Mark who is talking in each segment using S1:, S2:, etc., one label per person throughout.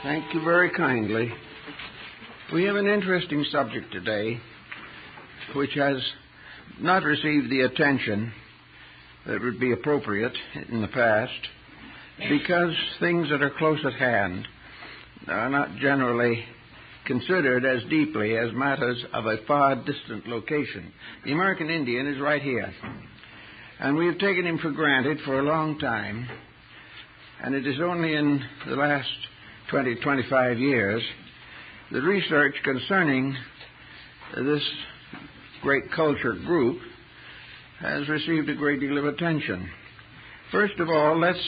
S1: Thank you very kindly. We have an interesting subject today which has not received the attention that would be appropriate in the past because things that are close at hand are not generally considered as deeply as matters of a far distant location. The American Indian is right here, and we have taken him for granted for a long time, and it is only in the last 20, 25 years that research concerning this great culture group has received a great deal of attention. First of all, let's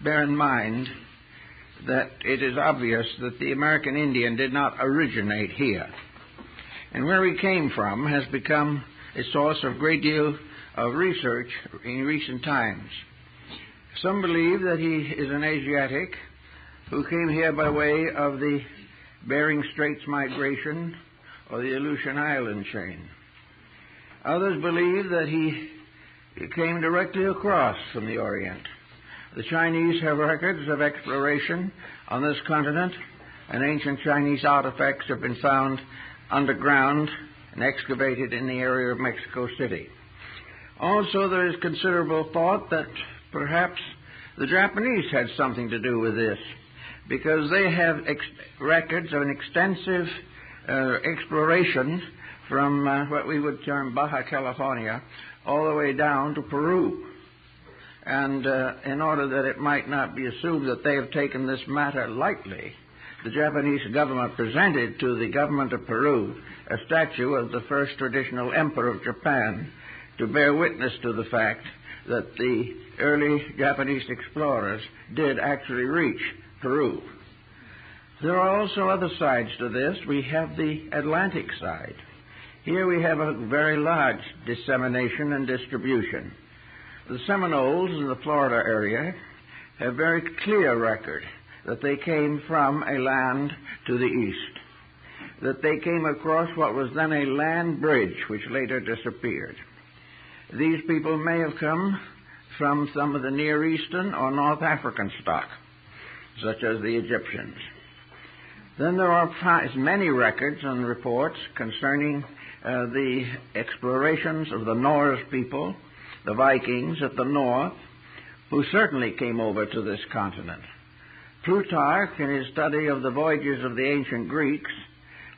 S1: bear in mind that it is obvious that the American Indian did not originate here. And where he came from has become a source of great deal of research in recent times. Some believe that he is an Asiatic who came here by way of the Bering Straits migration or the Aleutian Island chain. Others believe that he came directly across from the Orient. The Chinese have records of exploration on this continent, and ancient Chinese artifacts have been found underground and excavated in the area of Mexico City. Also, there is considerable thought that perhaps the Japanese had something to do with this, because they have records of an extensive exploration from what we would term Baja California all the way down to Peru. And in order that it might not be assumed that they have taken this matter lightly, the Japanese government presented to the government of Peru a statue of the first traditional emperor of Japan to bear witness to the fact that the early Japanese explorers did actually reach Peru. There are also other sides to this. We have the Atlantic side. Here we have a very large dissemination and distribution. The Seminoles in the Florida area have very clear record that they came from a land to the east, that they came across what was then a land bridge which later disappeared. These people may have come from some of the Near Eastern or North African stock, such as the Egyptians. Then there are many records and reports concerning the explorations of the Norse people, the Vikings at the north, who certainly came over to this continent. Plutarch, in his study of the voyages of the ancient Greeks,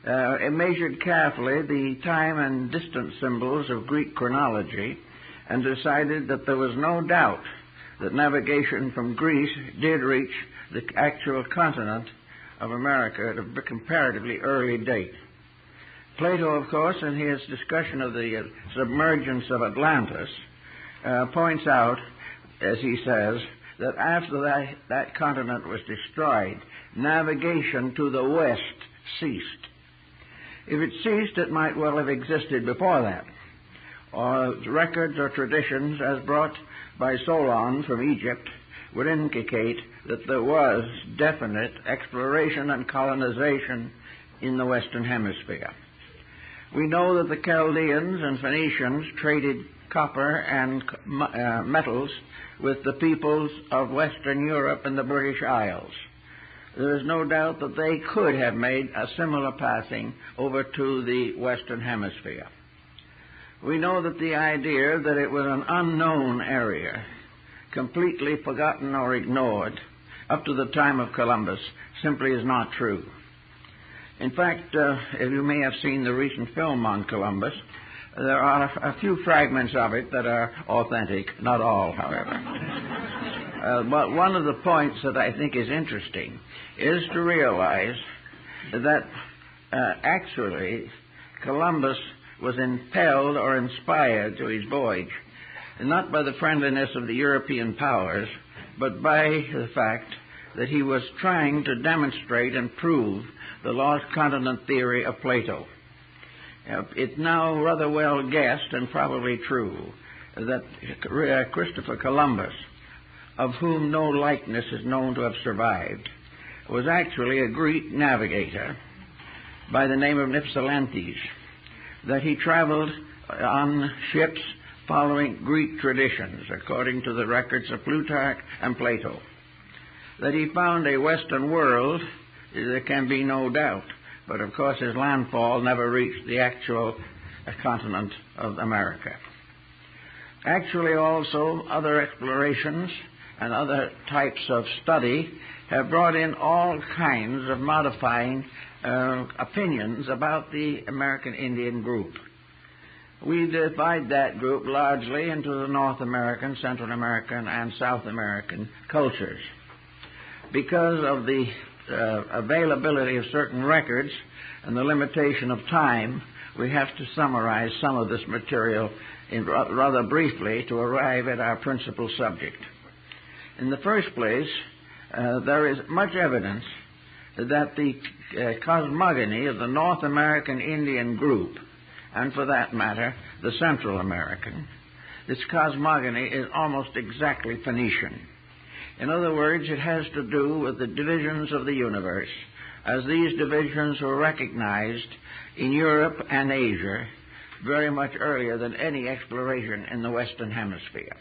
S1: measured carefully the time and distance symbols of Greek chronology and decided that there was no doubt that navigation from Greece did reach the actual continent of America at a comparatively early date. Plato, of course, in his discussion of the submergence of Atlantis, points out, as he says, that after that continent was destroyed, navigation to the west ceased. If it ceased, it might well have existed before that. Or records or traditions, as brought by Solon from Egypt, would indicate that there was definite exploration and colonization in the Western Hemisphere. We know that the Chaldeans and Phoenicians traded copper and metals with the peoples of Western Europe and the British Isles. There is no doubt that they could have made a similar passing over to the Western Hemisphere. We know that the idea that it was an unknown area, completely forgotten or ignored up to the time of Columbus, simply is not true. In fact, if you may have seen the recent film on Columbus, there are a few fragments of it that are authentic, not all, however. But one of the points that I think is interesting is to realize that actually Columbus was impelled or inspired to his voyage, not by the friendliness of the European powers, but by the fact that he was trying to demonstrate and prove the lost continent theory of Plato. It's now rather well guessed, and probably true, that Christopher Columbus, of whom no likeness is known to have survived, was actually a Greek navigator by the name of Ypsilantes, that he traveled on ships following Greek traditions, according to the records of Plutarch and Plato, that he found a Western world there can be no doubt. But of course his landfall never reached the actual continent of America. Actually also other explorations and other types of study have brought in all kinds of modifying opinions about the American Indian group. We divide that group largely into the North American, Central American, and South American cultures. Because of the availability of certain records and the limitation of time, we have to summarize some of this material rather briefly to arrive at our principal subject. In the first place, there is much evidence that the cosmogony of the North American Indian group, and for that matter, the Central American, this cosmogony is almost exactly Phoenician. In other words, it has to do with the divisions of the universe, as these divisions were recognized in Europe and Asia very much earlier than any exploration in the Western Hemisphere.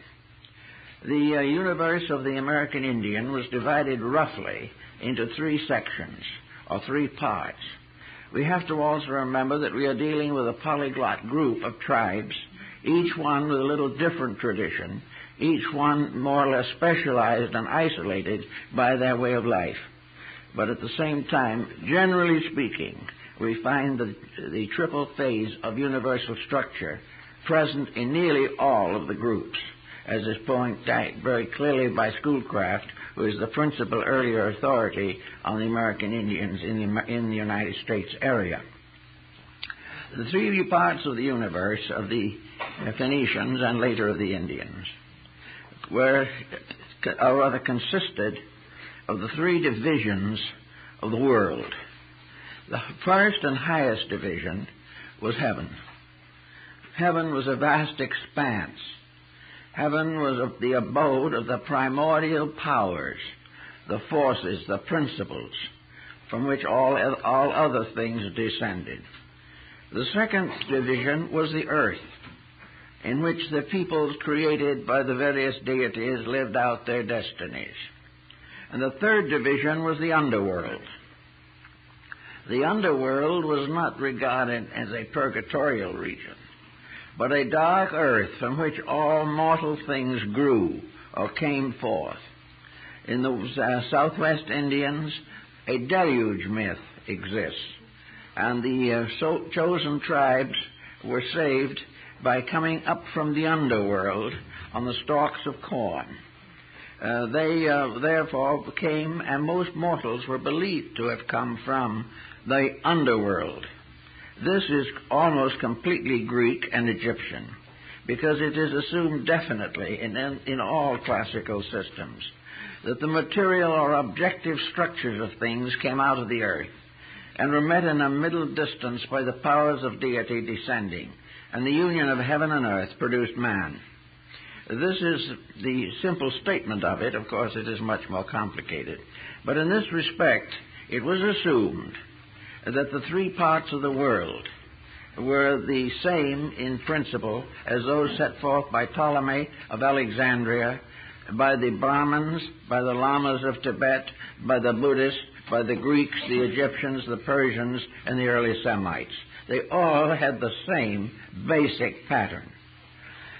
S1: The universe of the American Indian was divided roughly into three sections, or three parts. We have to also remember that we are dealing with a polyglot group of tribes, each one with a little different tradition, each one more or less specialized and isolated by their way of life. But at the same time, generally speaking, we find the triple phase of universal structure present in nearly all of the groups, as is pointed out very clearly by Schoolcraft, who is the principal earlier authority on the American Indians in the United States area. The three parts of the universe of the Phoenicians and later of the Indians consisted of the three divisions of the world. The first and highest division was heaven. Heaven was a vast expanse. Heaven was the abode of the primordial powers, the forces, the principles, from which all other things descended. The second division was the earth, in which the peoples created by the various deities lived out their destinies. And the third division was the underworld. The underworld was not regarded as a purgatorial region, but a dark earth from which all mortal things grew or came forth. In the Southwest Indians, a deluge myth exists, and the chosen tribes were saved by coming up from the underworld on the stalks of corn. They therefore came, and most mortals were believed to have come from the underworld. This is almost completely Greek and Egyptian, because it is assumed definitely in all classical systems that the material or objective structures of things came out of the earth and were met in a middle distance by the powers of deity descending, and the union of heaven and earth produced man. This is the simple statement of it. Of course, it is much more complicated. But in this respect, it was assumed that the three parts of the world were the same in principle as those set forth by Ptolemy of Alexandria, by the Brahmins, by the Lamas of Tibet, by the Buddhists, by the Greeks, the Egyptians, the Persians, and the early Semites. They all had the same basic pattern.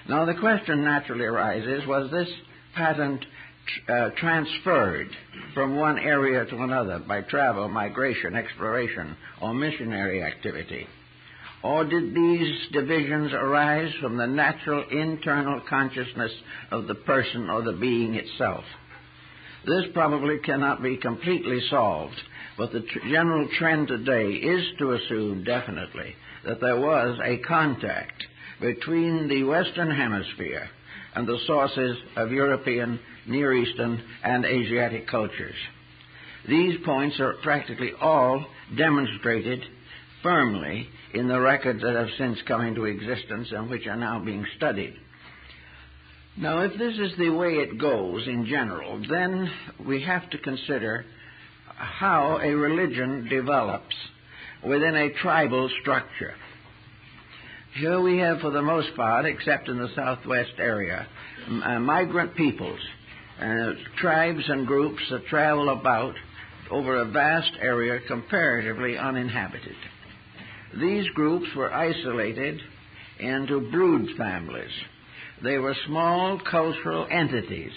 S1: Now the question naturally arises, was this pattern transferred from one area to another by travel, migration, exploration, or missionary activity? Or did these divisions arise from the natural internal consciousness of the person or the being itself? This probably cannot be completely solved, but the general trend today is to assume definitely that there was a contact between the Western Hemisphere and the sources of European, Near Eastern, and Asiatic cultures. These points are practically all demonstrated firmly in the records that have since come into existence and which are now being studied. Now, if this is the way it goes in general, then we have to consider how a religion develops within a tribal structure. Here we have, for the most part, except in the Southwest area, migrant peoples, tribes and groups that travel about over a vast area comparatively uninhabited. These groups were isolated into brood families. They were small cultural entities,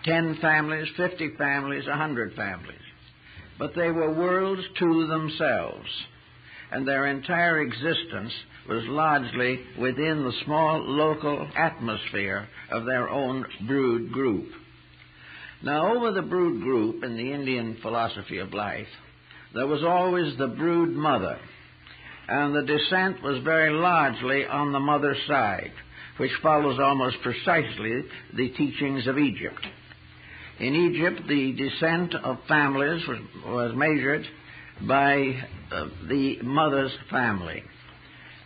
S1: 10 families, 50 families, 100 families. But they were worlds to themselves, and their entire existence was largely within the small local atmosphere of their own brood group. Now, over the brood group in the Indian philosophy of life, there was always the brood mother, and the descent was very largely on the mother's side, which follows almost precisely the teachings of Egypt. In Egypt, the descent of families was measured by the mother's family,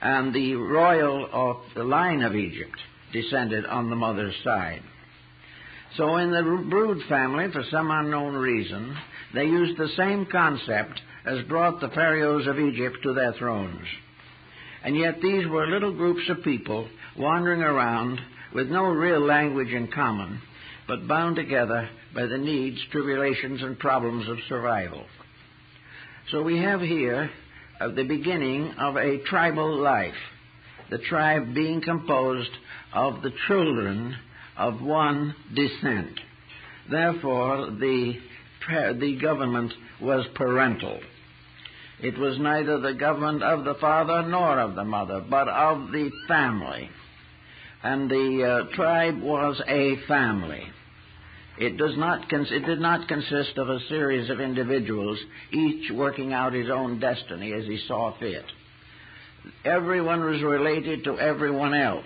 S1: and the royal of the line of Egypt descended on the mother's side. So in the brood family, for some unknown reason, they used the same concept as brought the pharaohs of Egypt to their thrones. And yet these were little groups of people wandering around with no real language in common, but bound together by the needs, tribulations, and problems of survival. So we have here the beginning of a tribal life, the tribe being composed of the children of one descent. Therefore, the government was parental. It was neither the government of the father nor of the mother, but of the family. And the tribe was a family. It did not consist of a series of individuals, each working out his own destiny as he saw fit. Everyone was related to everyone else,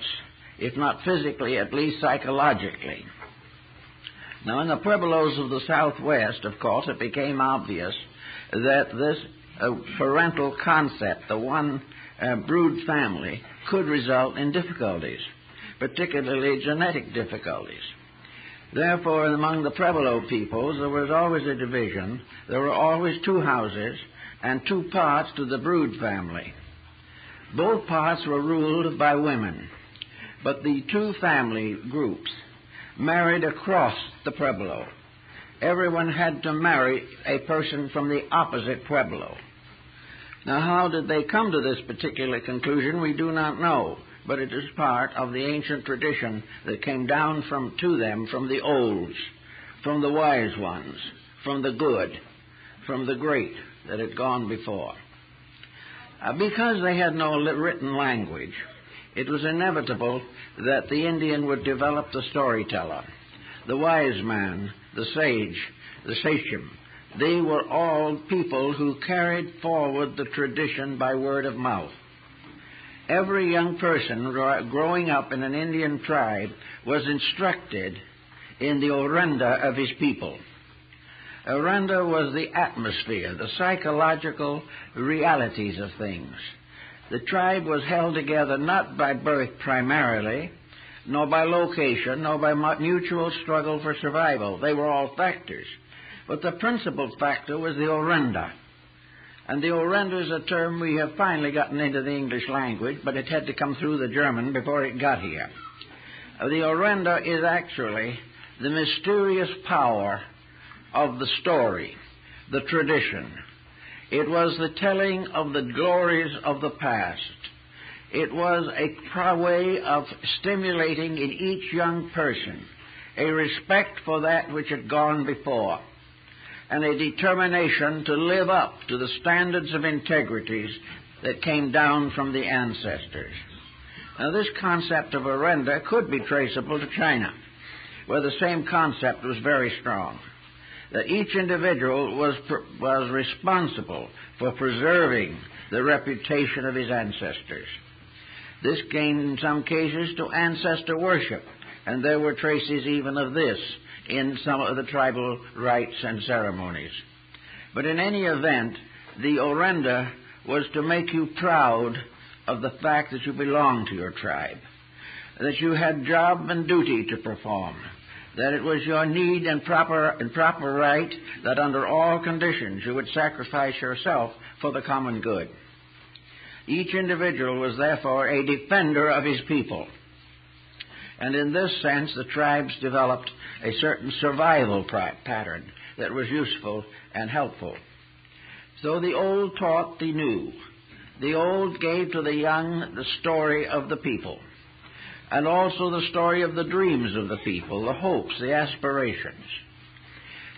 S1: if not physically, at least psychologically. Now, in the Pueblos of the Southwest, of course, it became obvious that this parental concept, the one brood family, could result in difficulties, particularly genetic difficulties. Therefore, among the Pueblo peoples, there was always a division. There were always two houses and two parts to the brood family. Both parts were ruled by women, but the two family groups married across the Pueblo. Everyone had to marry a person from the opposite Pueblo. Now, how did they come to this particular conclusion, we do not know, but it is part of the ancient tradition that came down to them from the olds, from the wise ones, from the good, from the great that had gone before. Because they had no written language, it was inevitable that the Indian would develop the storyteller, the wise man, the sage, the sachem. They were all people who carried forward the tradition by word of mouth. Every young person growing up in an Indian tribe was instructed in the orenda of his people. Orenda was the atmosphere, the psychological realities of things. The tribe was held together not by birth primarily, nor by location, nor by mutual struggle for survival. They were all factors. But the principal factor was the orenda. And the orenda is a term we have finally gotten into the English language, but it had to come through the German before it got here. The orenda is actually the mysterious power of the story, the tradition. It was the telling of the glories of the past. It was a way of stimulating in each young person a respect for that which had gone before, and a determination to live up to the standards of integrities that came down from the ancestors. Now, this concept of orenda could be traceable to China, where the same concept was very strong, that each individual was responsible for preserving the reputation of his ancestors. This came in some cases to ancestor worship, and there were traces even of this in some of the tribal rites and ceremonies. But in any event, the orenda was to make you proud of the fact that you belonged to your tribe, that you had job and duty to perform, that it was your need and proper right that under all conditions you would sacrifice yourself for the common good. Each individual was therefore a defender of his people. And in this sense, the tribes developed a certain survival pattern. that was useful and helpful. So the old taught the new. The old gave to the young the story of the people, and also the story of the dreams of the people, the hopes, the aspirations.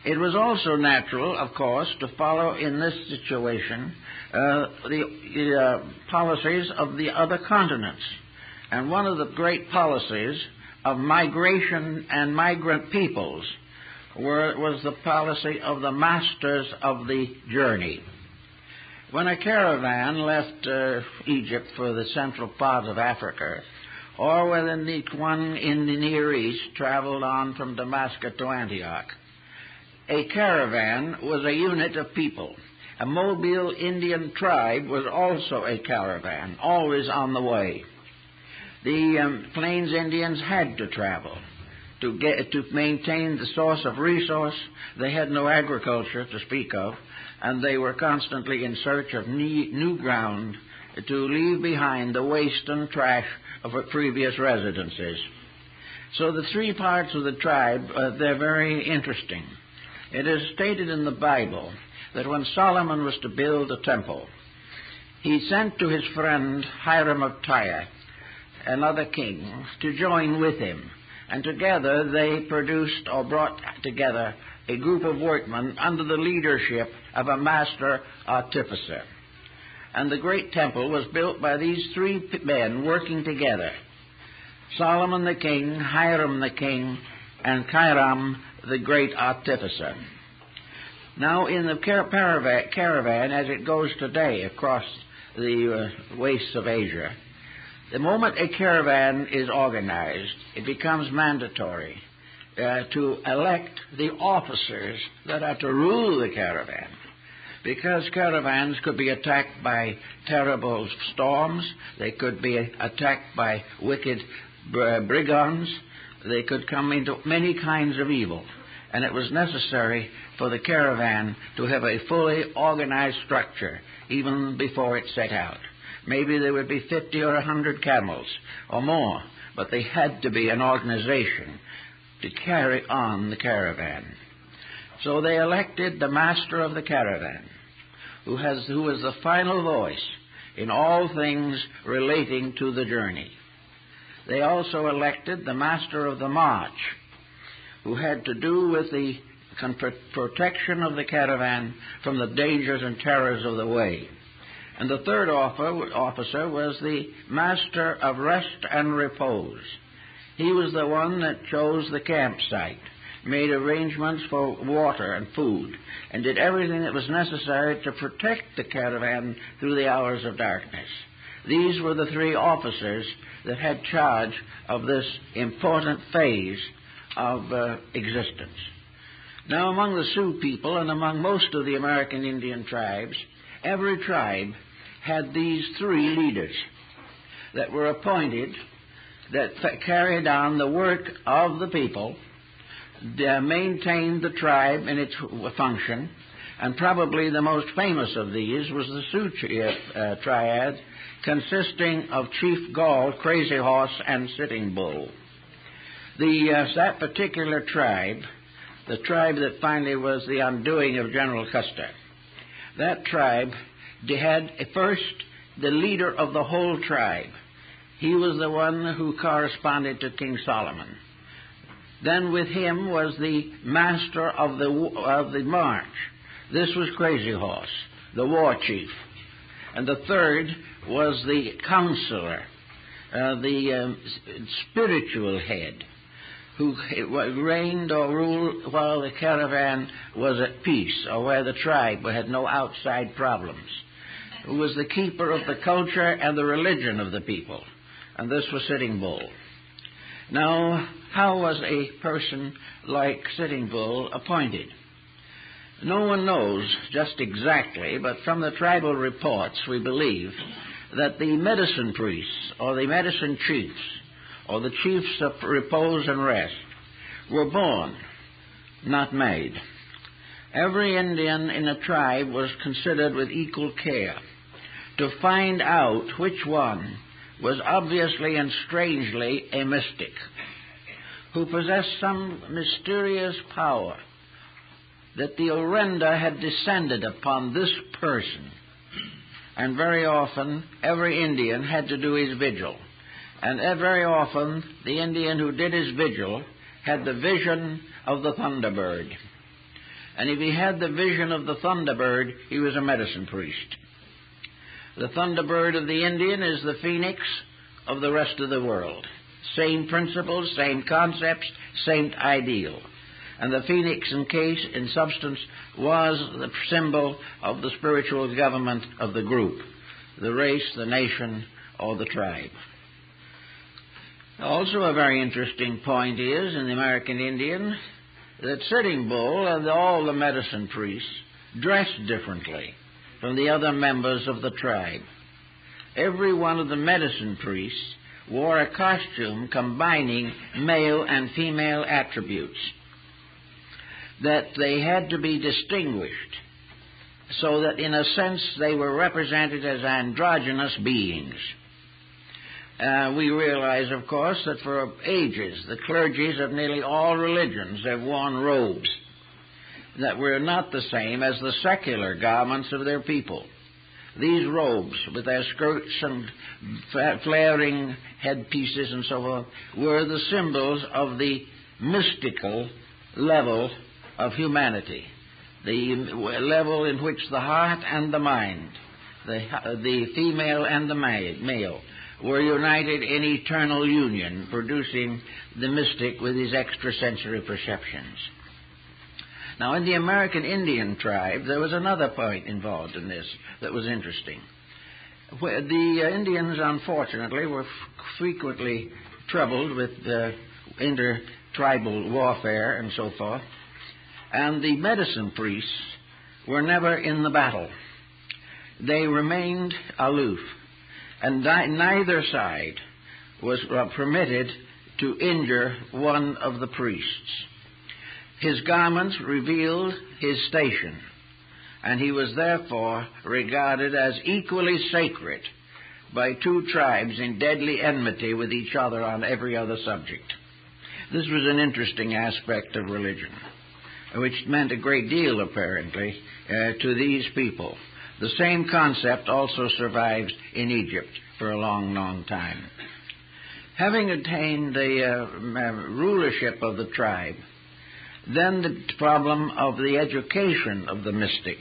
S1: It was also natural, of course, to follow in this situation the policies of the other continents. And one of the great policies of migration and migrant peoples was the policy of the masters of the journey. When a caravan left Egypt for the central part of Africa, or when one in the Near East traveled on from Damascus to Antioch, a caravan was a unit of people. A mobile Indian tribe was also a caravan, always on the way. The Plains Indians had to travel to maintain the source of resource. They had no agriculture to speak of, and they were constantly in search of new ground to leave behind the waste and trash of previous residences. So the three parts of the tribe, they're very interesting. It is stated in the Bible that when Solomon was to build a temple, he sent to his friend Hiram of Tyre, another king, to join with him. And together they produced or brought together a group of workmen under the leadership of a master artificer. And the great temple was built by these three men working together: Solomon the king, Hiram the king, and Hiram the great artificer. Now in the caravan, as it goes today across the wastes of Asia, the moment a caravan is organized, it becomes mandatory to elect the officers that are to rule the caravan, because caravans could be attacked by terrible storms, they could be attacked by wicked brigands, they could come into many kinds of evil, and it was necessary for the caravan to have a fully organized structure even before it set out. Maybe there would be 50 or 100 camels or more, but they had to be an organization to carry on the caravan. So they elected the master of the caravan, who was the final voice in all things relating to the journey. They also elected the master of the march, who had to do with the protection of the caravan from the dangers and terrors of the way. And the third officer was the master of rest and repose. He was the one that chose the campsite, made arrangements for water and food, and did everything that was necessary to protect the caravan through the hours of darkness. These were the three officers that had charge of this important phase of existence. Now, among the Sioux people and among most of the American Indian tribes, every tribe had these three leaders that were appointed, that carried on the work of the people, maintained the tribe in its function, and probably the most famous of these was the Sioux triad, consisting of Chief Gall, Crazy Horse, and Sitting Bull. That particular tribe, the tribe that finally was the undoing of General Custer, that tribe had first the leader of the whole tribe. He was the one who corresponded to King Solomon. Then with him was the master of the march. This was Crazy Horse, the war chief. And the third was the counselor, the spiritual head, who reigned or ruled while the caravan was at peace, or where the tribe had no outside problems, who was the keeper of the culture and the religion of the people. And this was Sitting Bull. Now, how was a person like Sitting Bull appointed? No one knows just exactly, but from the tribal reports we believe that the medicine priests or the medicine chiefs or the chiefs of repose and rest were born, not made. Every Indian in a tribe was considered with equal care to find out which one was obviously and strangely a mystic, who possessed some mysterious power that the Orenda had descended upon this person. And very often, every Indian had to do his vigil. And very often, the Indian who did his vigil had the vision of the thunderbird. And if he had the vision of the thunderbird, he was a medicine priest. The thunderbird of the Indian is the phoenix of the rest of the world. Same principles, same concepts, same ideal. And the phoenix, in substance, was the symbol of the spiritual government of the group, the race, the nation, or the tribe. Also a very interesting point is, in the American Indian, that Sitting Bull and all the medicine priests dressed differently from the other members of the tribe. Every one of the medicine priests wore a costume combining male and female attributes, that they had to be distinguished, so that in a sense they were represented as androgynous beings. We realize, of course, that for ages the clergies of nearly all religions have worn robes that were not the same as the secular garments of their people. These robes, with their skirts and flaring headpieces and so forth, were the symbols of the mystical level of humanity, the level in which the heart and the mind, the female and the male, were united in eternal union, producing the mystic with his extrasensory perceptions. Now, in the American Indian tribe, there was another point involved in this that was interesting. The Indians, unfortunately, were frequently troubled with intertribal warfare and so forth, and the medicine priests were never in the battle. They remained aloof, and neither side was permitted to injure one of the priests. His garments revealed his station, and he was therefore regarded as equally sacred by two tribes in deadly enmity with each other on every other subject. This was an interesting aspect of religion, which meant a great deal, apparently, to these people. The same concept also survives in Egypt for a long, long time. Having attained the rulership of the tribe, then the problem of the education of the mystic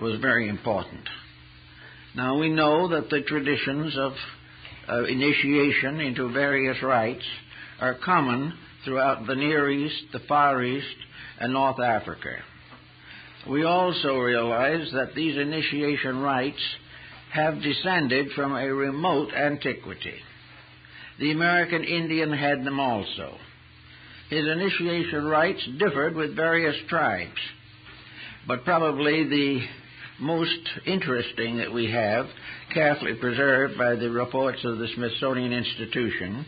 S1: was very important. Now, we know that the traditions of initiation into various rites are common throughout the Near East, the Far East, and North Africa. We also realize that these initiation rites have descended from a remote antiquity. The American Indian had them also. His initiation rites differed with various tribes, but probably the most interesting that we have, carefully preserved by the reports of the Smithsonian Institution,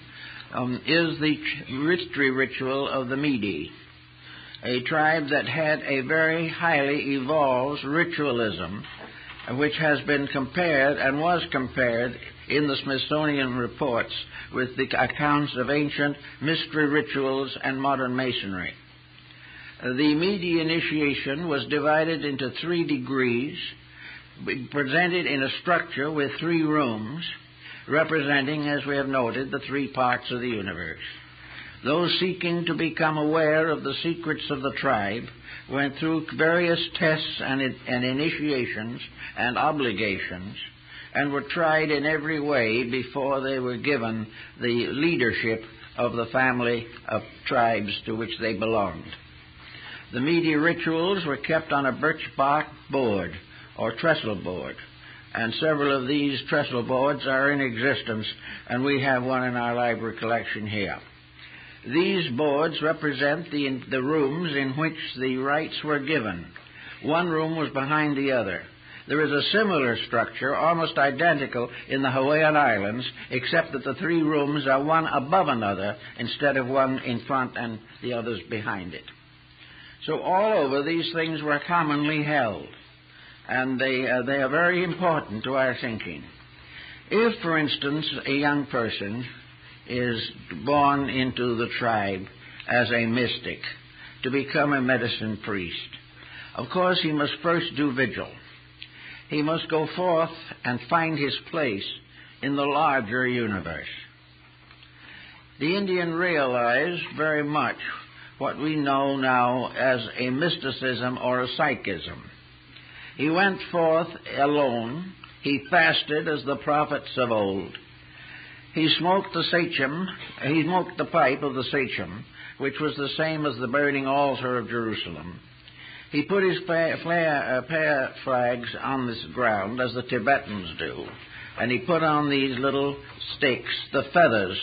S1: is the mystery ritual of the Mede, a tribe that had a very highly evolved ritualism, which has been compared and was compared in the Smithsonian reports with the accounts of ancient mystery rituals and modern masonry. The Mede initiation was divided into 3 degrees, presented in a structure with 3 rooms, representing, as we have noted, the 3 parts of the universe. Those seeking to become aware of the secrets of the tribe went through various tests and initiations and obligations, and were tried in every way before they were given the leadership of the family of tribes to which they belonged. The Mede rituals were kept on a birch bark board or trestle board, and several of these trestle boards are in existence, and we have one in our library collection here. These boards represent the rooms in which the rites were given. One room was behind the other. There is a similar structure, almost identical, in the Hawaiian Islands, except that the 3 rooms are one above another instead of one in front and the others behind it. So all over, these things were commonly held, and they are very important to our thinking. If, for instance, a young person is born into the tribe as a mystic to become a medicine priest, Of course, he must first do vigil. He must go forth and find his place in the larger universe. The Indian realized very much what we know now as a mysticism or a psychism. He went forth alone. He fasted as the prophets of old. He smoked the sachem. He smoked the pipe of the sachem, which was the same as the burning altar of Jerusalem. He put his prayer flags on this ground, as the Tibetans do, and he put on these little stakes, the feathers,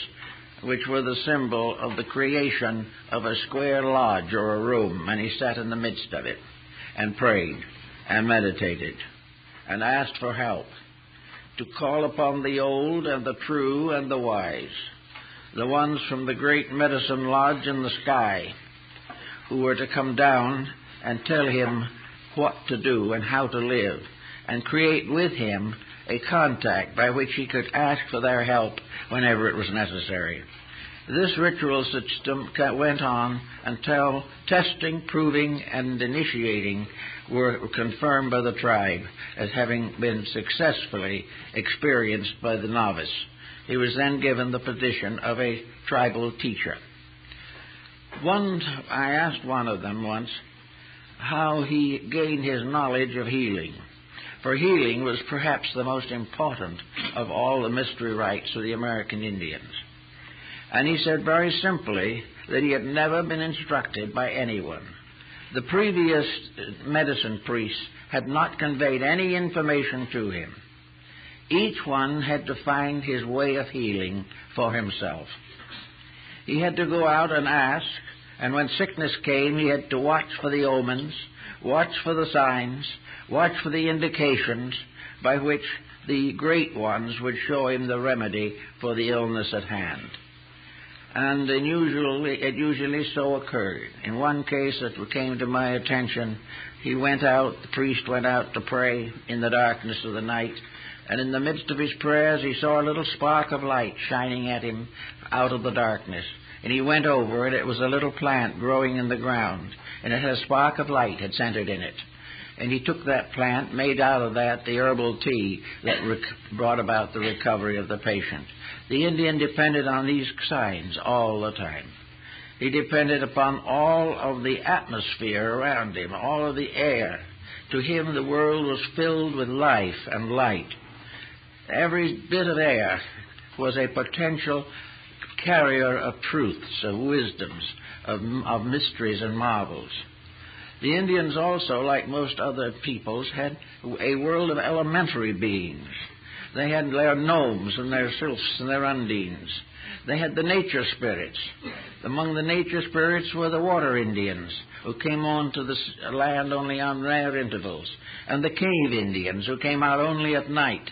S1: which were the symbol of the creation of a square lodge or a room, and he sat in the midst of it and prayed and meditated and asked for help, to call upon the old and the true and the wise, the ones from the great medicine lodge in the sky, who were to come down and tell him what to do and how to live, and create with him a contact by which he could ask for their help whenever it was necessary. This ritual system went on until testing, proving, and initiating were confirmed by the tribe as having been successfully experienced by the novice. He was then given the position of a tribal teacher. I asked one of them once how he gained his knowledge of healing, for healing was perhaps the most important of all the mystery rites of the American Indians. And he said very simply that he had never been instructed by anyone. The previous medicine priests had not conveyed any information to him. Each one had to find his way of healing for himself. He had to go out and ask, and when sickness came, he had to watch for the omens, watch for the signs, watch for the indications by which the great ones would show him the remedy for the illness at hand. And it usually so occurred. In one case that came to my attention, the priest went out to pray in the darkness of the night, and in the midst of his prayers he saw a little spark of light shining at him out of the darkness. And he went over it. It was a little plant growing in the ground, and it had a spark of light had centered in it. And he took that plant, made out of that the herbal tea that brought about the recovery of the patient. The Indian depended on these signs all the time. He depended upon all of the atmosphere around him, all of the air. To him, the world was filled with life and light. Every bit of air was a potential carrier of truths, of wisdoms, of mysteries and marvels. The Indians also, like most other peoples, had a world of elementary beings. They had their gnomes and their sylphs and their undines. They had the nature spirits. Among the nature spirits were the water Indians, who came on to the land only on rare intervals, and the cave Indians, who came out only at night.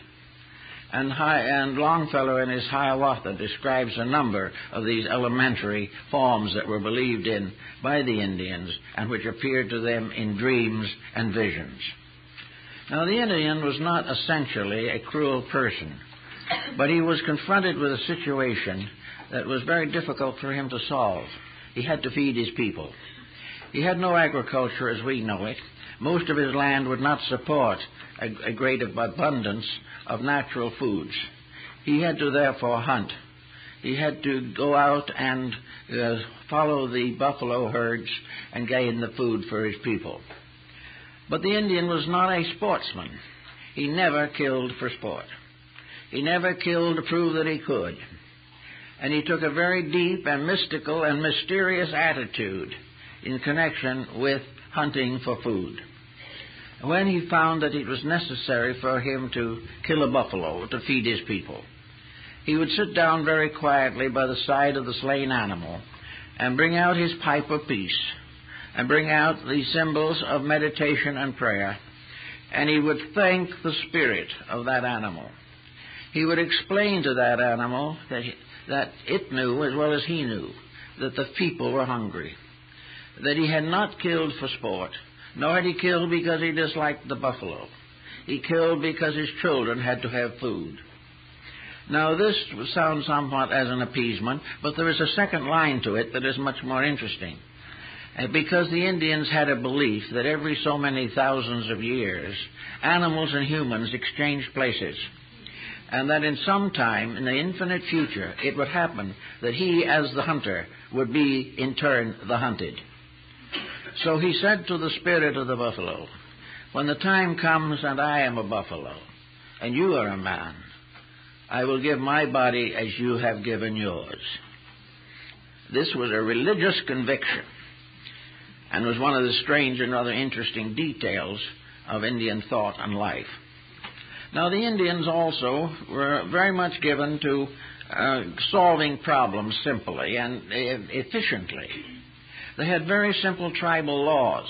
S1: And Longfellow in his Hiawatha describes a number of these elementary forms that were believed in by the Indians and which appeared to them in dreams and visions. Now, the Indian was not essentially a cruel person, but he was confronted with a situation that was very difficult for him to solve. He had to feed his people. He had no agriculture as we know it. Most of his land would not support a great abundance of natural foods. He had to therefore hunt. He had to go out and follow the buffalo herds and gain the food for his people. But the Indian was not a sportsman. He never killed for sport. He never killed to prove that he could. And he took a very deep and mystical and mysterious attitude in connection with hunting for food. When he found that it was necessary for him to kill a buffalo to feed his people, he would sit down very quietly by the side of the slain animal and bring out his pipe of peace and bring out the symbols of meditation and prayer, and he would thank the spirit of that animal. He would explain to that animal that it knew as well as he knew that the people were hungry, that he had not killed for sport, nor had he killed because he disliked the buffalo. He killed because his children had to have food. Now, this sounds somewhat as an appeasement, but there is a second line to it that is much more interesting. because the Indians had a belief that every so many thousands of years, animals and humans exchanged places, and that in some time, in the infinite future, it would happen that he, as the hunter, would be, in turn, the hunted. So he said to the spirit of the buffalo, "When the time comes and I am a buffalo, and you are a man, I will give my body as you have given yours." This was a religious conviction, and was one of the strange and rather interesting details of Indian thought and life. Now, the Indians also were very much given to solving problems simply and efficiently. They had very simple tribal laws,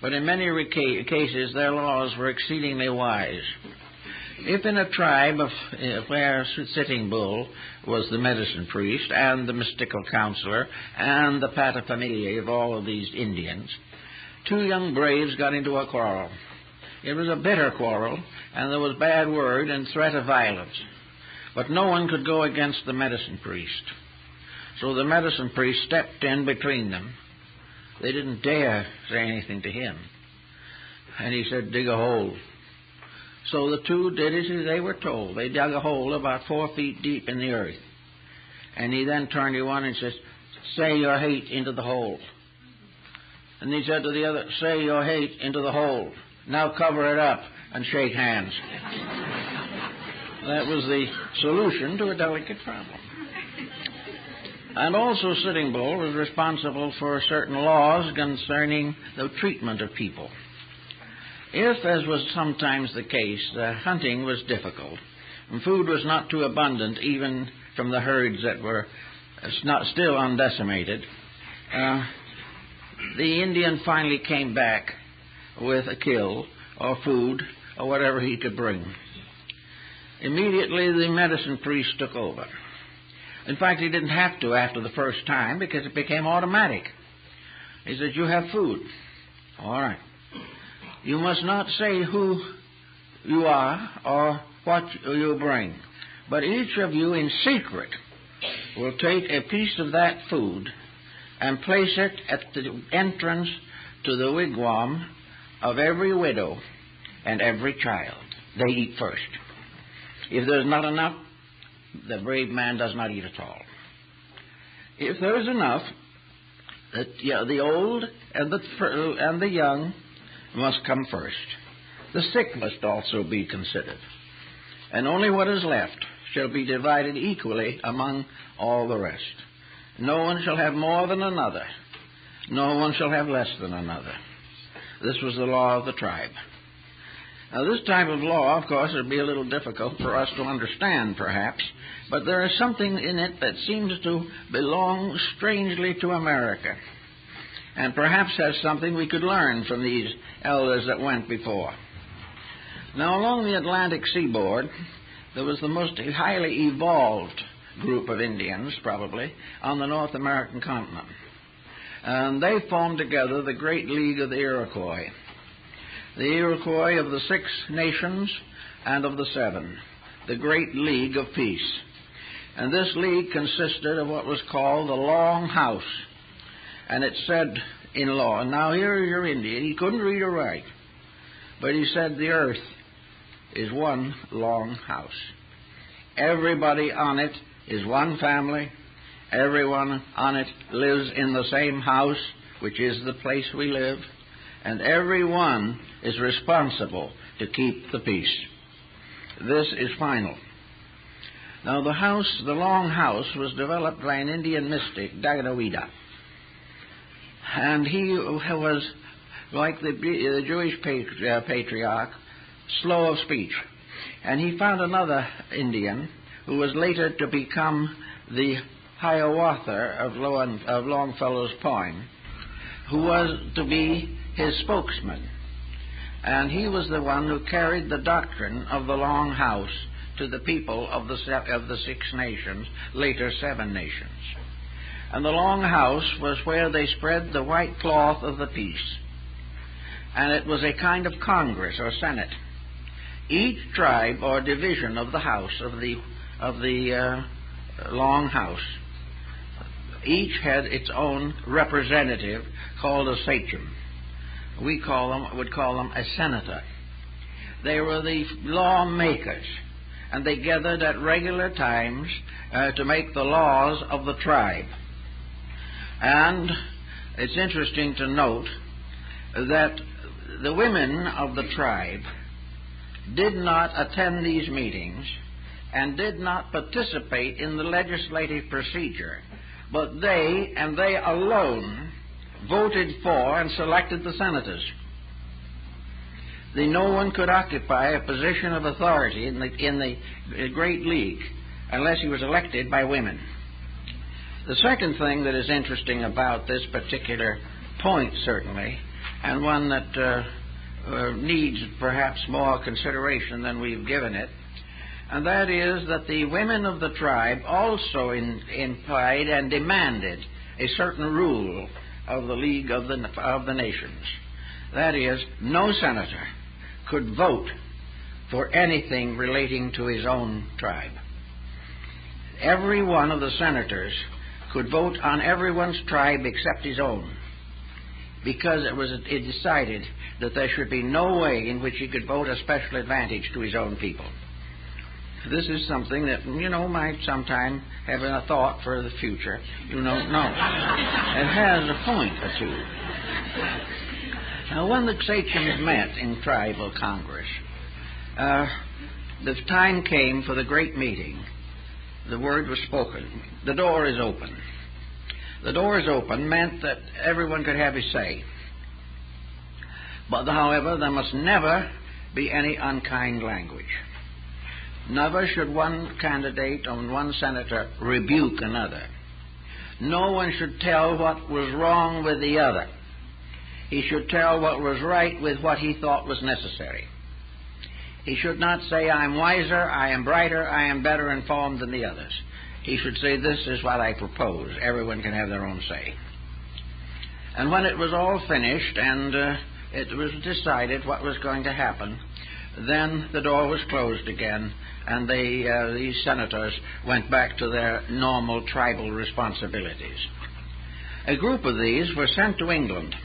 S1: but in many cases their laws were exceedingly wise. If in a tribe where Sitting Bull was the medicine priest and the mystical counselor and the paterfamilias of all of these Indians, two young braves got into a quarrel. It was a bitter quarrel, and there was bad word and threat of violence. But no one could go against the medicine priest. So the medicine priest stepped in between them. They didn't dare say anything to him. And he said, "Dig a hole." So the two did as they were told. They dug a hole about 4 feet deep in the earth. And he then turned to one and says, "Say your hate into the hole." And he said to the other, "Say your hate into the hole. Now cover it up and shake hands." That was the solution to a delicate problem. And also Sitting Bull was responsible for certain laws concerning the treatment of people. If, as was sometimes the case, hunting was difficult, and food was not too abundant even from the herds that were still undecimated, the Indian finally came back with a kill or food or whatever he could bring. Immediately the medicine priest took over. In fact, he didn't have to after the first time because it became automatic. He said, "You have food." "All right. You must not say who you are or what you bring, but each of you in secret will take a piece of that food and place it at the entrance to the wigwam of every widow and every child. They eat first. If there's not enough, the brave man does not eat at all. If there is enough, the old and the young must come first. The sick must also be considered. And only what is left shall be divided equally among all the rest. No one shall have more than another. No one shall have less than another." This was the law of the tribe. Now, this type of law, of course, would be a little difficult for us to understand, perhaps, but there is something in it that seems to belong strangely to America, and perhaps has something we could learn from these elders that went before. Now, along the Atlantic seaboard, there was the most highly evolved group of Indians, probably, on the North American continent. And they formed together the Great League of the Iroquois. The Iroquois of the 6 nations and of the 7, the Great League of Peace. And this league consisted of what was called the Long House. And it said in law, now here is your Indian. He couldn't read or write, but he said the earth is one long house. Everybody on it is one family. Everyone on it lives in the same house, which is the place we live. And everyone is responsible to keep the peace. This is final. Now the long house was developed by an Indian mystic, Daganoweda. And he was, like the Jewish patriarch, slow of speech. And he found another Indian who was later to become the Hiawatha of Longfellow's poem, who was to be his spokesman. And he was the one who carried the doctrine of the long house to the people of the 6 nations, later 7 nations. And the long house was where they spread the white cloth of the peace. And it was a kind of Congress or Senate. Each tribe or division of the house, of the long house, each had its own representative called a sachem. We would call them a senator. They were the lawmakers, and they gathered at regular times to make the laws of the tribe. And it's interesting to note that the women of the tribe did not attend these meetings and did not participate in the legislative procedure, but they, and they alone, voted for and selected the senators. No one could occupy a position of authority in the Great League unless he was elected by women. The second thing that is interesting about this particular point, certainly, and one that needs perhaps more consideration than we've given it, and that is that the women of the tribe also implied and demanded a certain rule of the League of the Nations. That is, no senator could vote for anything relating to his own tribe. Every one of the senators could vote on everyone's tribe except his own, because it decided that there should be no way in which he could vote a special advantage to his own people. This is something that, might sometime have a thought for the future. You don't know. It has a point or two. Now, when the sachems met in tribal congress, the time came for the great meeting. The word was spoken. The door is open. The door is open meant that everyone could have his say. But, however, there must never be any unkind language. Never should one candidate or one senator rebuke another. No one should tell what was wrong with the other. He should tell what was right with what he thought was necessary. He should not say, I'm wiser, I am brighter, I am better informed than the others. He should say, this is what I propose. Everyone can have their own say. And when it was all finished and it was decided what was going to happen, then the door was closed again, and these senators went back to their normal tribal responsibilities. A group of these were sent to England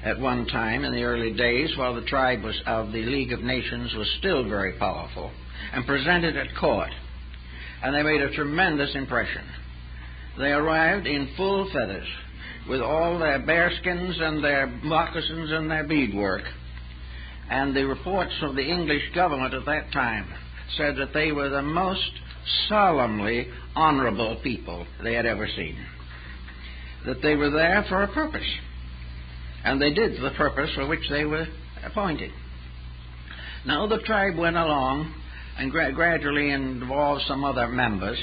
S1: at one time in the early days, while the tribe of the League of Nations was still very powerful, and presented at court. And they made a tremendous impression. They arrived in full feathers, with all their bearskins and their moccasins and their beadwork. And the reports of the English government at that time said that they were the most solemnly honorable people they had ever seen. That they were there for a purpose. And they did the purpose for which they were appointed. Now the tribe went along and gradually involved some other members,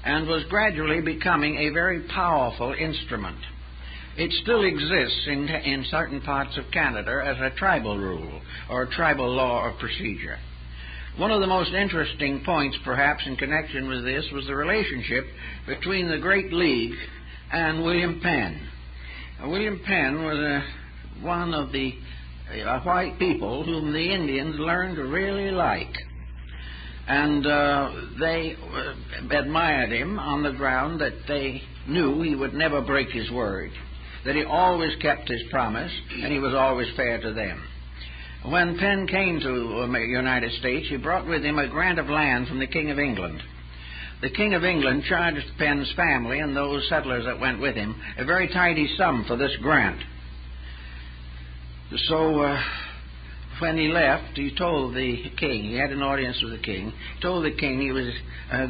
S1: and was gradually becoming a very powerful instrument. It still exists in certain parts of Canada as a tribal rule or a tribal law or procedure. One of the most interesting points, perhaps, in connection with this was the relationship between the Great League and William Penn. William Penn was one of the white people whom the Indians learned to really like. And they admired him on the ground that they knew he would never break his word, that he always kept his promise, and he was always fair to them. When Penn came to the United States, he brought with him a grant of land from the King of England. The King of England charged Penn's family and those settlers that went with him a very tidy sum for this grant. So when he left, he told the king, he had an audience with the king, told the king he was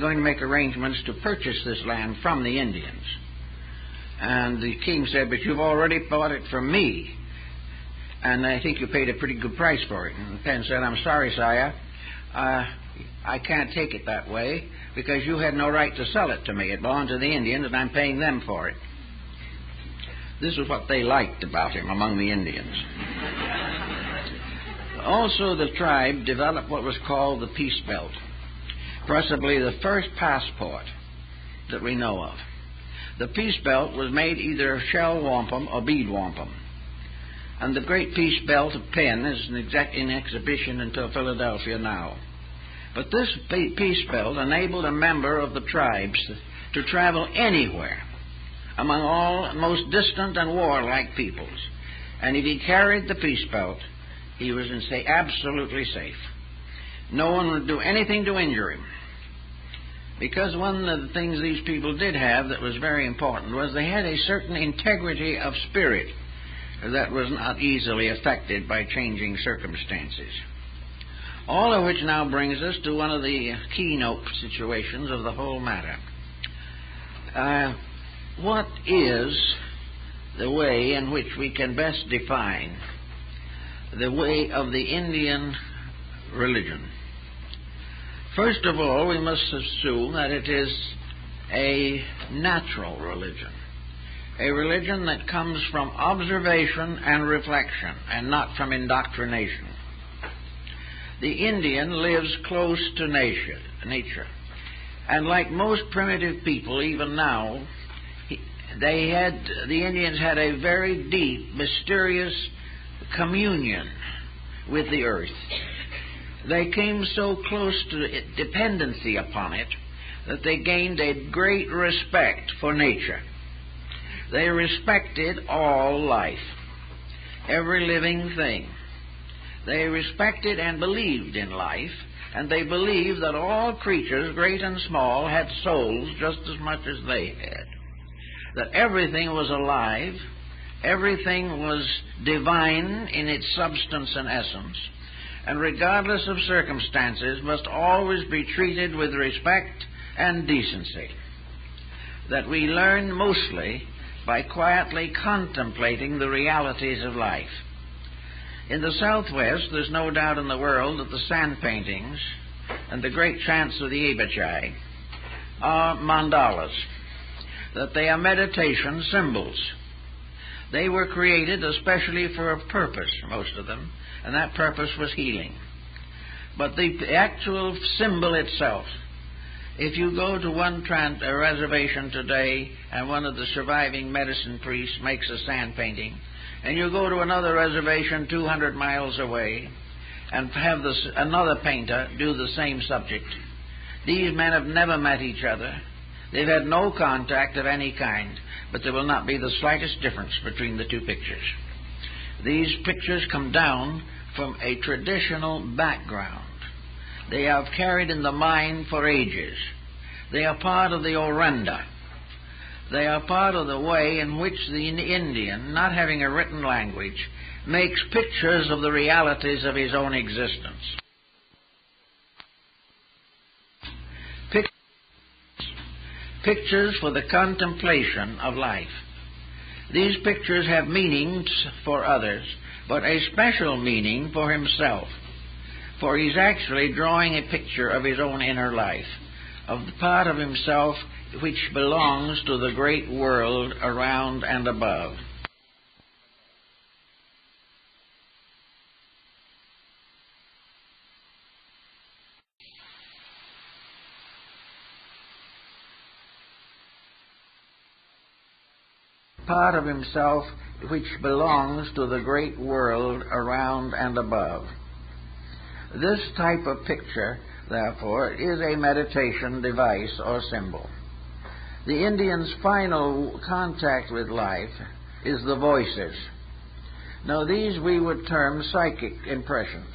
S1: going to make arrangements to purchase this land from the Indians. And the king said, but you've already bought it from me, and I think you paid a pretty good price for it. And Penn said, I'm sorry, sire, I can't take it that way, because you had no right to sell it to me. It belonged to the Indians, and I'm paying them for it. This is what they liked about him among the Indians. Also, the tribe developed what was called the Peace Belt, possibly the first passport that we know of. The Peace Belt was made either of shell wampum or bead wampum. And the great Peace Belt of Penn is in exhibition until Philadelphia now. But this Peace Belt enabled a member of the tribes to travel anywhere among all most distant and warlike peoples. And if he carried the peace belt, he was absolutely safe. No one would do anything to injure him. Because one of the things these people did have that was very important was they had a certain integrity of spirit that was not easily affected by changing circumstances. All of which now brings us to one of the keynote situations of the whole matter. What is the way in which we can best define the way of the Indian religion? First of all, we must assume that it is a natural religion, a religion that comes from observation and reflection and not from indoctrination. The Indian lives close to nature, and like most primitive people, even now, the Indians had a very deep, mysterious communion with the earth. They came so close to dependency upon it that they gained a great respect for nature. They respected all life, every living thing. They respected and believed in life, and they believed that all creatures, great and small, had souls just as much as they had. That everything was alive, everything was divine in its substance and essence, and regardless of circumstances must always be treated with respect and decency. That we learn mostly by quietly contemplating the realities of life. In the Southwest, there's no doubt in the world that the sand paintings and the great chants of the Abachai are mandalas, that they are meditation symbols. They were created especially for a purpose, most of them, and that purpose was healing. But the actual symbol itself, if you go to one reservation today and one of the surviving medicine priests makes a sand painting, and you go to another reservation 200 miles away and have another painter do the same subject, these men have never met each other. They've had no contact of any kind, but there will not be the slightest difference between the two pictures. These pictures come down from a traditional background. They have carried in the mind for ages. They are part of the Orenda. They are part of the way in which the Indian, not having a written language, makes pictures of the realities of his own existence. Pictures for the contemplation of life. These pictures have meanings for others, but a special meaning for himself, for he's actually drawing a picture of his own inner life, of the part of himself which belongs to the great world around and above. Part of himself which belongs to the great world around and above. This type of picture, therefore, is a meditation device or symbol. The Indian's final contact with life is the voices. Now, these we would term psychic impressions.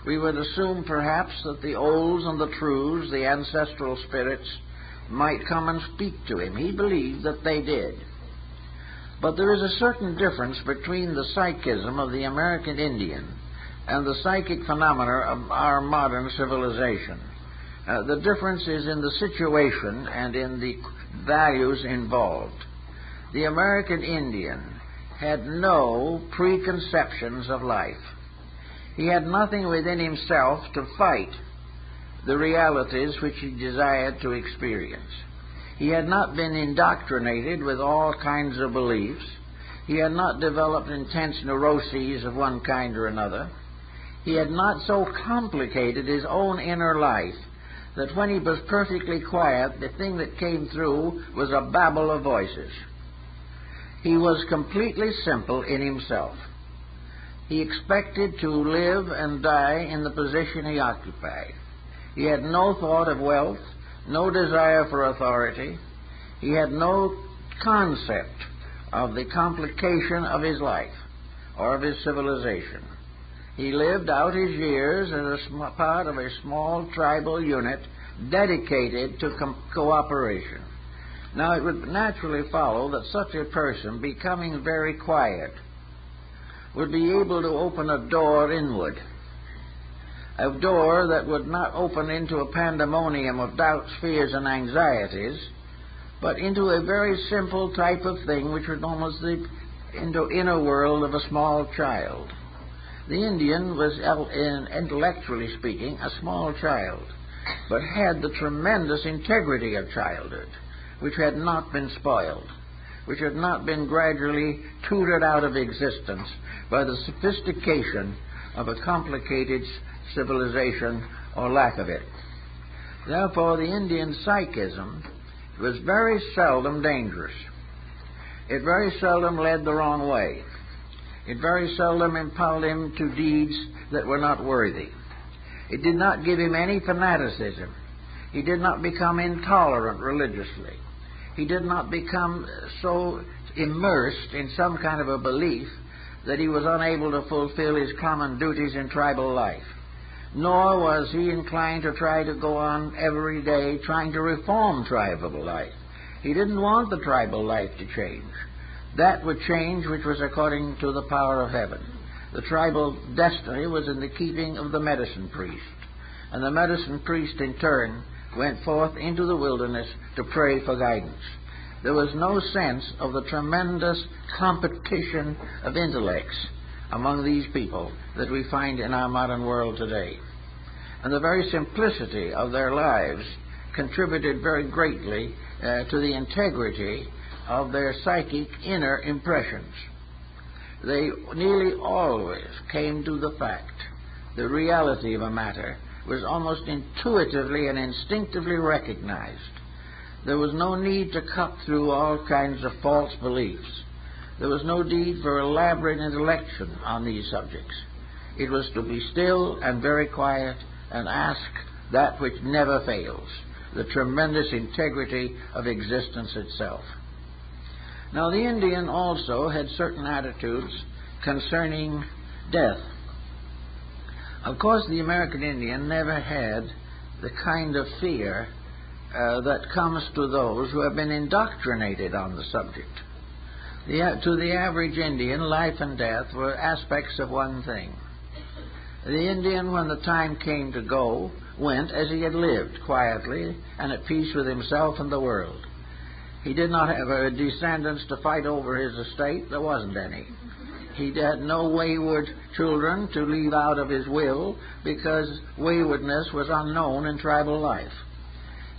S1: We would assume perhaps that the olds and the trues, the ancestral spirits, might come and speak to him. He believed that they did. But there is a certain difference between the psychism of the American Indian and the psychic phenomena of our modern civilization. The difference is in the situation and in the values involved. The American Indian had no preconceptions of life. He had nothing within himself to fight the realities which he desired to experience. He had not been indoctrinated with all kinds of beliefs. He had not developed intense neuroses of one kind or another. He had not so complicated his own inner life that when he was perfectly quiet, the thing that came through was a babble of voices. He was completely simple in himself. He expected to live and die in the position he occupied. He had no thought of wealth, no desire for authority. He had no concept of the complication of his life or of his civilization. He lived out his years as a part of a small tribal unit dedicated to cooperation. Now, it would naturally follow that such a person, becoming very quiet, would be able to open a door inward, a door that would not open into a pandemonium of doubts, fears, and anxieties, but into a very simple type of thing which would almost be into inner world of a small child. The Indian was, intellectually speaking, a small child, but had the tremendous integrity of childhood, which had not been spoiled, which had not been gradually tutored out of existence by the sophistication of a complicated civilization or lack of it. Therefore, the Indian psychism was very seldom dangerous. It very seldom led the wrong way. It very seldom impelled him to deeds that were not worthy. It did not give him any fanaticism. He did not become intolerant religiously. He did not become so immersed in some kind of a belief that he was unable to fulfill his common duties in tribal life. Nor was he inclined to try to go on every day trying to reform tribal life. He didn't want the tribal life to change. That would change which was according to the power of heaven. The tribal destiny was in the keeping of the medicine priest. And the medicine priest, in turn, went forth into the wilderness to pray for guidance. There was no sense of the tremendous competition of intellects among these people that we find in our modern world today. And the very simplicity of their lives contributed very greatly to the integrity of their psychic inner impressions. They nearly always came to the fact, the reality of a matter was almost intuitively and instinctively recognized. There was no need to cut through all kinds of false beliefs. There was no need for elaborate intellection on these subjects. It was to be still and very quiet and ask that which never fails, the tremendous integrity of existence itself. Now, the Indian also had certain attitudes concerning death. Of course, the American Indian never had the kind of fear that comes to those who have been indoctrinated on the subject. To the average Indian, life and death were aspects of one thing. The Indian, when the time came to go, went as he had lived, quietly and at peace with himself and the world. He did not have descendants to fight over his estate. There wasn't any. He had no wayward children to leave out of his will, because waywardness was unknown in tribal life.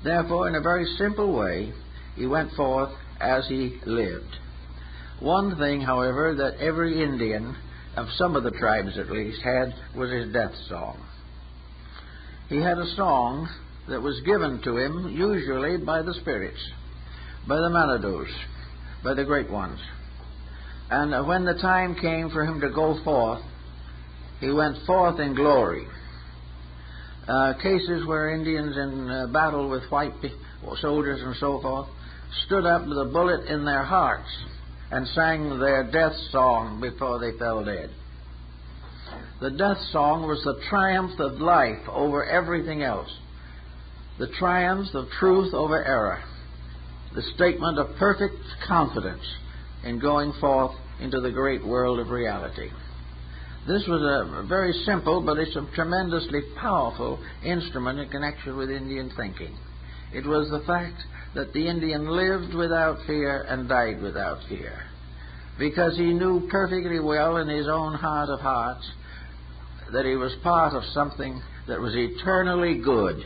S1: Therefore, in a very simple way, he went forth as he lived. One thing, however, that every Indian, of some of the tribes at least, had was his death song. He had a song that was given to him usually by the spirits, by the Manadus, by the great ones. And when the time came for him to go forth, he went forth in glory. Cases where Indians in battle with white soldiers and so forth stood up with a bullet in their hearts and sang their death song before they fell dead. The death song was the triumph of life over everything else, the triumph of truth over error, the statement of perfect confidence in going forth into the great world of reality. This was a very simple, but it's a tremendously powerful instrument in connection with Indian thinking. It was the fact that the Indian lived without fear and died without fear, because he knew perfectly well in his own heart of hearts that he was part of something that was eternally good,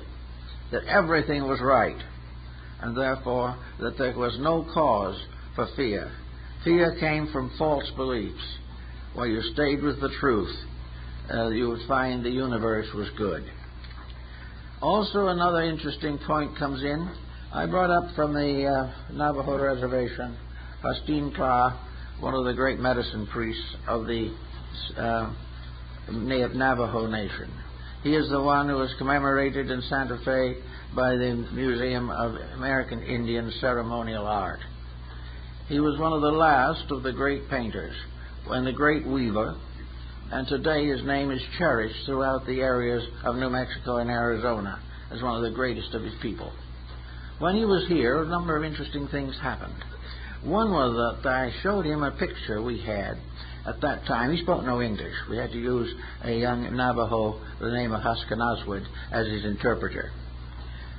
S1: that everything was right, and therefore that there was no cause for fear. Fear came from false beliefs. While you stayed with the truth, you would find the universe was good. Also, another interesting point comes in. I brought up from the Navajo reservation, Hastine Kla, one of the great medicine priests of the Navajo Nation. He is the one who was commemorated in Santa Fe by the Museum of American Indian Ceremonial Art. He was one of the last of the great painters and the great weaver, and today his name is cherished throughout the areas of New Mexico and Arizona as one of the greatest of his people. When he was here, a number of interesting things happened. One was that I showed him a picture we had at that time. He spoke no English. We had to use a young Navajo by the name of Haskanazwood as his interpreter.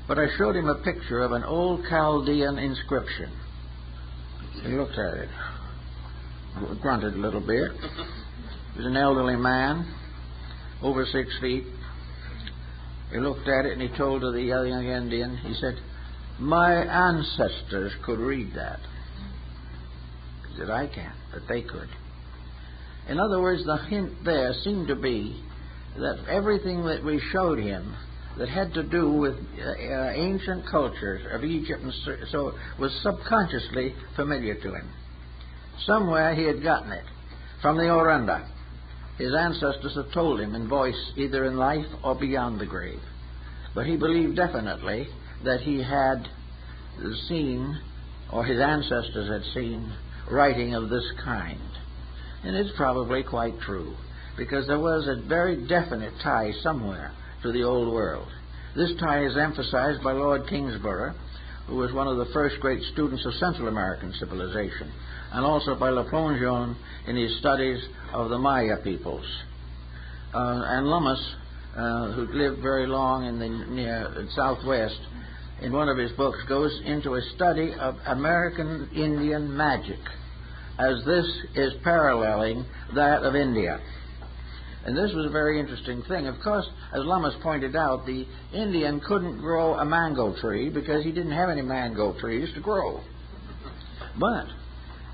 S1: But I showed him a picture of an old Chaldean inscription. He looked at it, grunted a little bit. He was an elderly man, over 6 feet. He looked at it and he told to the young Indian, he said, "My ancestors could read that." He said, "I can't, but they could." In other words, the hint there seemed to be that everything that we showed him that had to do with ancient cultures of Egypt and so was subconsciously familiar to him. Somewhere he had gotten it from the Orenda. His ancestors had told him in voice, either in life or beyond the grave. But he believed definitely that he had seen, or his ancestors had seen, writing of this kind. And it's probably quite true, because there was a very definite tie somewhere to the old world. This tie is emphasized by Lord Kingsborough, who was one of the first great students of Central American civilization, and also by Le Plongeon in his studies of the Maya peoples. And Lummis, who lived very long in the near Southwest, in one of his books goes into a study of American Indian magic, as this is paralleling that of India. And this was a very interesting thing. Of course, as Lummis pointed out, the Indian couldn't grow a mango tree because he didn't have any mango trees to grow. But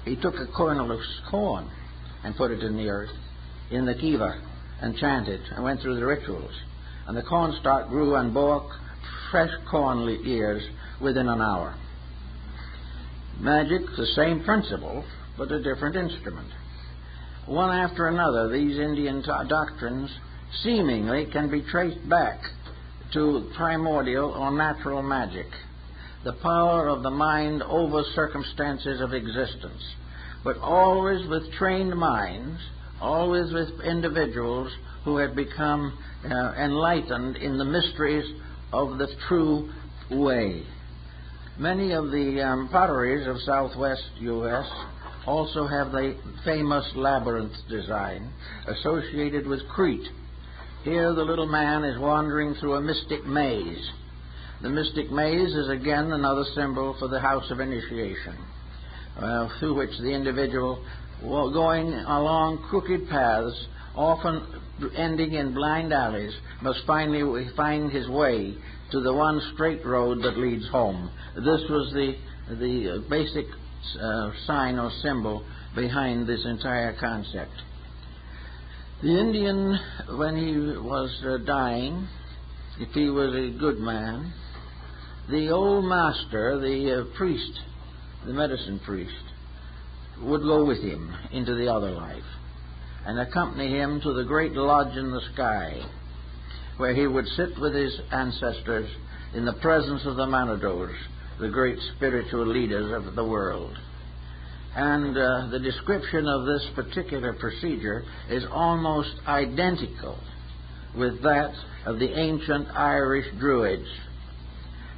S1: he took a kernel of corn and put it in the earth, in the kiva, and chanted, and went through the rituals. And the cornstalk grew and bore fresh corn ears within an hour. Magic, the same principle, but a different instrument. One after another, these Indian doctrines seemingly can be traced back to primordial or natural magic, the power of the mind over circumstances of existence, but always with trained minds, always with individuals who had become enlightened in the mysteries of the true way. Many of the potteries of southwest U.S. also have the famous labyrinth design associated with Crete. Here the little man is wandering through a mystic maze. The mystic maze is again another symbol for the house of initiation, through which the individual, going along crooked paths, often ending in blind alleys, must finally find his way to the one straight road that leads home. This was the basic sign or symbol behind this entire concept. The Indian, when he was dying, if he was a good man, the old master, the priest, the medicine priest, would go with him into the other life and accompany him to the great lodge in the sky, where he would sit with his ancestors in the presence of the Manados, the great spiritual leaders of the world. And the description of this particular procedure is almost identical with that of the ancient Irish Druids.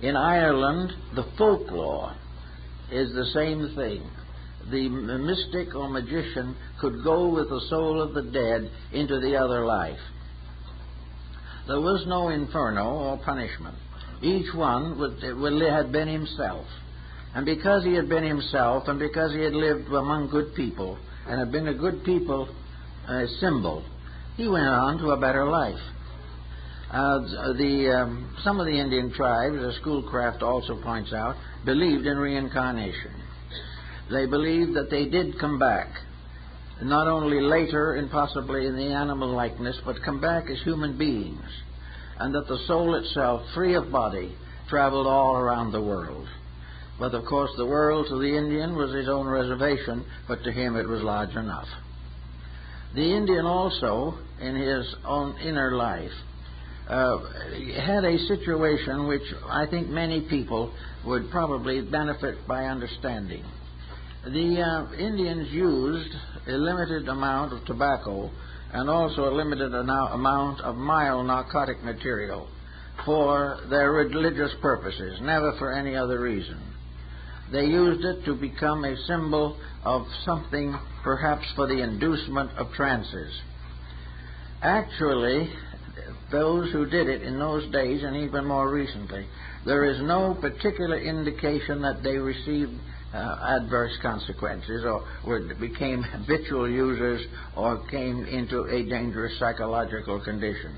S1: In Ireland, the folklore is the same thing. The mystic or magician could go with the soul of the dead into the other life. There was no inferno or punishment. Each one had been himself. And because he had been himself, and because he had lived among good people, and had been a good people symbol, he went on to a better life. Some of the Indian tribes, as Schoolcraft also points out, believed in reincarnation. They believed that they did come back, not only later and possibly in the animal likeness, but come back as human beings, and that the soul itself, free of body, traveled all around the world. But of course the world to the Indian was his own reservation, but to him it was large enough. The Indian also, in his own inner life, had a situation which I think many people would probably benefit by understanding. The Indians used a limited amount of tobacco and also a limited amount of mild narcotic material for their religious purposes, never for any other reason. They used it to become a symbol of something, perhaps for the inducement of trances. Actually, those who did it in those days, and even more recently, there is no particular indication that they received adverse consequences or became habitual users or came into a dangerous psychological condition.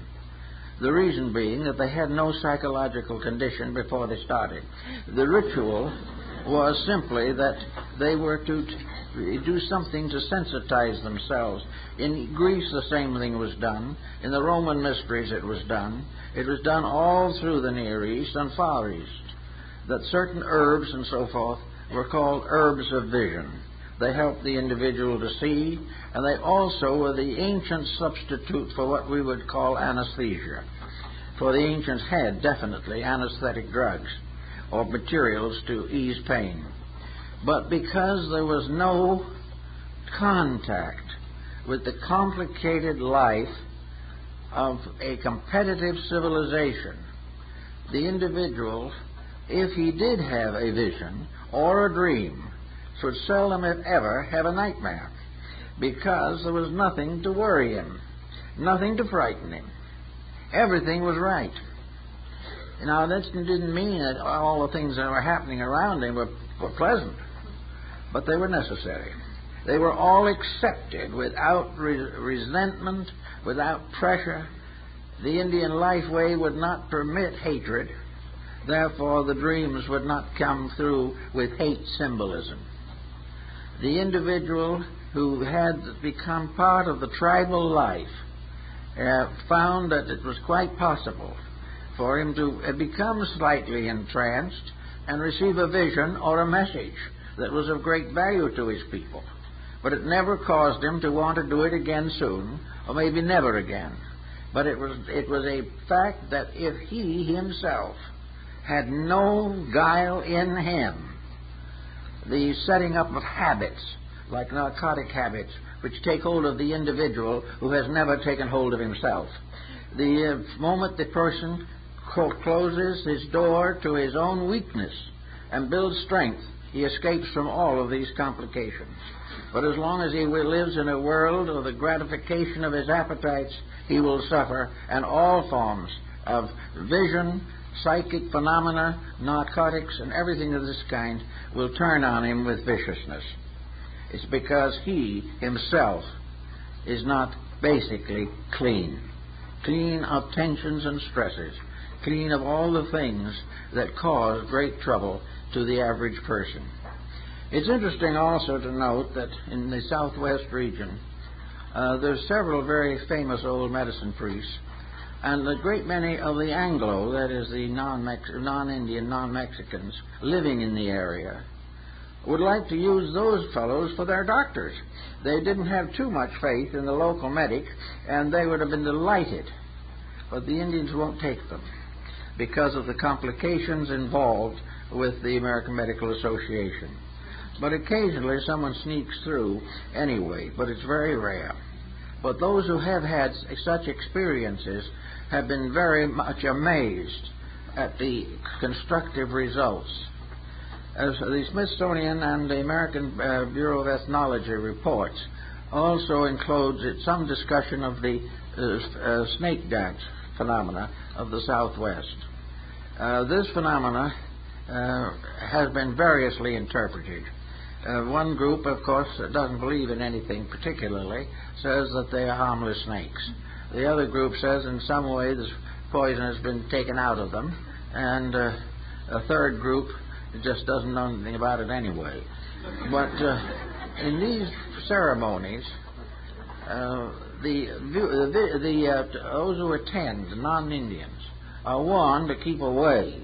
S1: The reason being that they had no psychological condition before they started. The ritual was simply that they were to do something to sensitize themselves. In Greece the same thing was done. In the Roman mysteries it was done. It was done all through the Near East and Far East, that certain herbs and so forth were called herbs of vision. They helped the individual to see, and they also were the ancient substitute for what we would call anesthesia. For the ancients had definitely anesthetic drugs or materials to ease pain. But because there was no contact with the complicated life of a competitive civilization, the individual, if he did have a vision or a dream, should seldom, if ever, have a nightmare, because there was nothing to worry him, nothing to frighten him. Everything was right. Now, that didn't mean that all the things that were happening around him were pleasant, but they were necessary. They were all accepted without resentment, without pressure. The Indian life way would not permit hatred. Therefore, the dreams would not come through with hate symbolism. The individual who had become part of the tribal life found that it was quite possible for him to become slightly entranced and receive a vision or a message that was of great value to his people. But it never caused him to want to do it again soon, or maybe never again. But it was a fact that if he himself had no guile in him, the setting up of habits, like narcotic habits, which take hold of the individual who has never taken hold of himself. The moment the person closes his door to his own weakness and builds strength, he escapes from all of these complications. But as long as he lives in a world of the gratification of his appetites, he will suffer, and all forms of vision, psychic phenomena, narcotics, and everything of this kind will turn on him with viciousness. It's because he himself is not basically clean of tensions and stresses, clean of all the things that cause great trouble to the average person. It's interesting also to note that in the southwest region, there's several very famous old medicine priests, and a great many of the Anglo, that is the non-Indian, non-Mexicans living in the area, would like to use those fellows for their doctors. They didn't have too much faith in the local medic, and they would have been delighted. But the Indians won't take them because of the complications involved with the American Medical Association. But occasionally someone sneaks through anyway, but it's very rare. But those who have had such experiences have been very much amazed at the constructive results. As the Smithsonian and the American Bureau of Ethnology reports also includes some discussion of the snake dance phenomena of the Southwest. This phenomena has been variously interpreted. One group, of course, that doesn't believe in anything particularly, says that they are harmless snakes. The other group says in some way this poison has been taken out of them, and a third group just doesn't know anything about it anyway. But in these ceremonies, those who attend, the non-Indians, are warned to keep away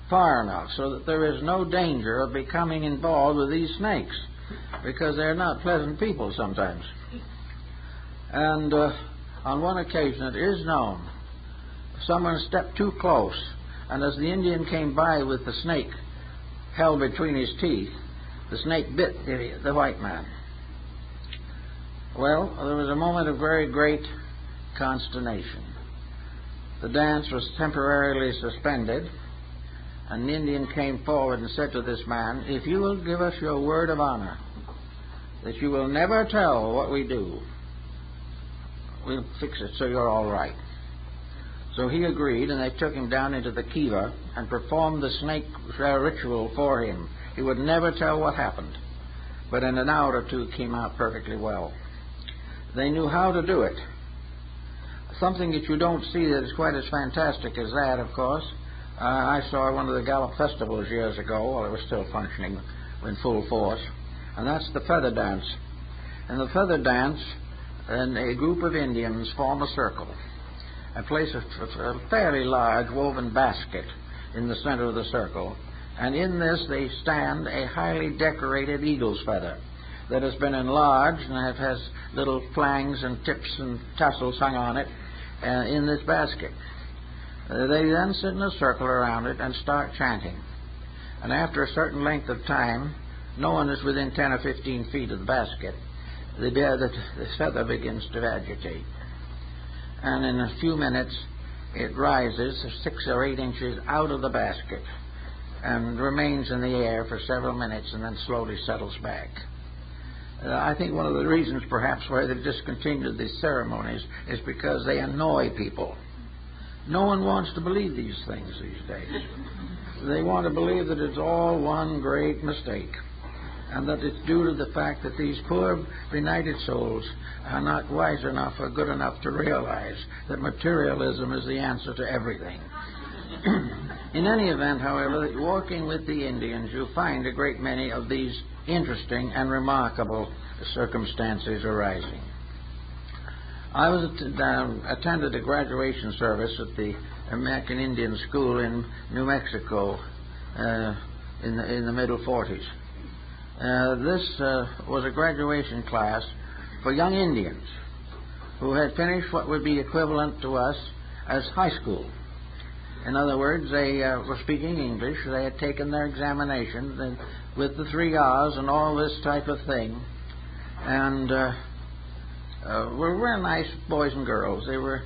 S1: far enough so that there is no danger of becoming involved with these snakes, because they're not pleasant people sometimes. And on one occasion it is known someone stepped too close, and as the Indian came by with the snake held between his teeth, the snake bit the white man. Well, there was a moment of very great consternation. The dance was temporarily suspended, and the Indian came forward and said to this man, "If you will give us your word of honor that you will never tell what we do, we'll fix it so you're all right." So he agreed, and they took him down into the kiva and performed the snake ritual for him. He would never tell what happened, but in an hour or two it came out perfectly well. They knew how to do it. Something that you don't see that is quite as fantastic as that, of course, I saw one of the Gallup festivals years ago while it was still functioning in full force, and that's the feather dance. In the feather dance, a group of Indians form a circle and place a fairly large woven basket in the center of the circle, and in this they stand a highly decorated eagle's feather that has been enlarged, and it has little flangs and tips and tassels hung on it in this basket. They then sit in a circle around it and start chanting. And after a certain length of time, no one is within 10 or 15 feet of the basket, the feather begins to agitate. And in a few minutes, it rises 6 or 8 inches out of the basket and remains in the air for several minutes and then slowly settles back. I think one of the reasons perhaps why they've discontinued these ceremonies is because they annoy people. No one wants to believe these things these days. They want to believe that it's all one great mistake, and that it's due to the fact that these poor benighted souls are not wise enough or good enough to realize that materialism is the answer to everything. In any event, however, walking with the Indians, you find a great many of these interesting and remarkable circumstances arising. I attended a graduation service at the American Indian School in New Mexico in the middle 40s. This was a graduation class for young Indians who had finished what would be equivalent to us as high school. In other words, they were speaking English. They had taken their examination with the 3 R's and all this type of thing, and were real nice boys and girls. They were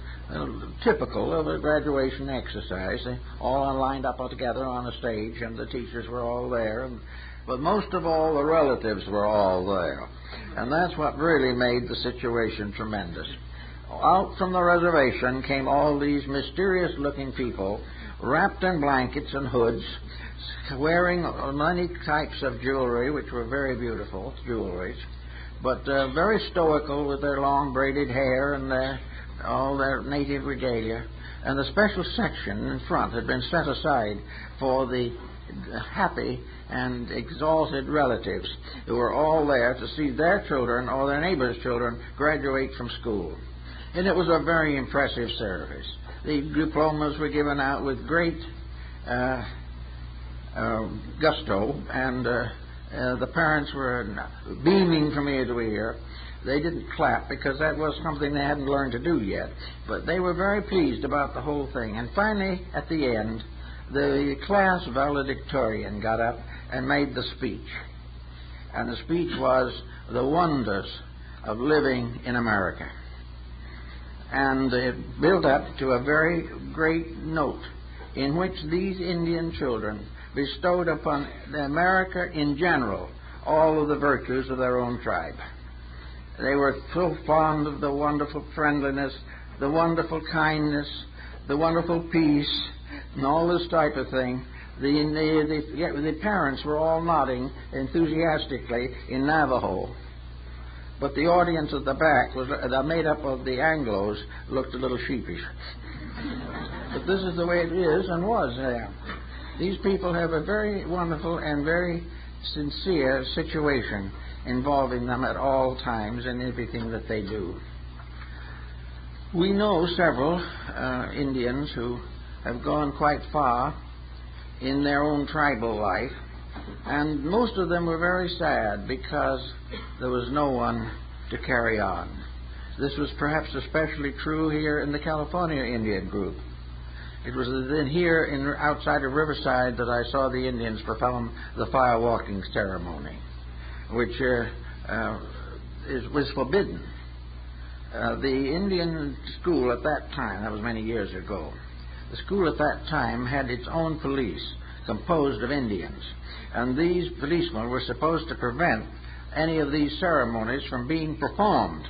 S1: typical of a graduation exercise. They all lined up all together on a stage, and the teachers were all there. But most of all, the relatives were all there. And that's what really made the situation tremendous. Out from the reservation came all these mysterious-looking people, wrapped in blankets and hoods, wearing many types of jewelry, which were very beautiful jewelries, but very stoical with their long braided hair and all their native regalia. And a special section in front had been set aside for the happy and exalted relatives who were all there to see their children or their neighbors' children graduate from school. And it was a very impressive service. The diplomas were given out with great gusto, and the parents were beaming from ear to ear. They didn't clap because that was something they hadn't learned to do yet, but they were very pleased about the whole thing. And finally, at the end, the class valedictorian got up and made the speech. And the speech was the wonders of living in America. And it built up to a very great note in which these Indian children bestowed upon America in general all of the virtues of their own tribe. They were so fond of the wonderful friendliness, the wonderful kindness, the wonderful peace, and all this type of thing. The parents were all nodding enthusiastically in Navajo. But the audience at the back was made up of the Anglos, looked a little sheepish. But this is the way it is and was there. These people have a very wonderful and very sincere situation involving them at all times in everything that they do. We know several Indians who have gone quite far in their own tribal life, and most of them were very sad because there was no one to carry on. This was perhaps especially true here in the California Indian group. It was then here outside of Riverside that I saw the Indians perform the fire walking ceremony. which was forbidden. The Indian school at that time, that was many years ago, the school at that time had its own police composed of Indians, and these policemen were supposed to prevent any of these ceremonies from being performed.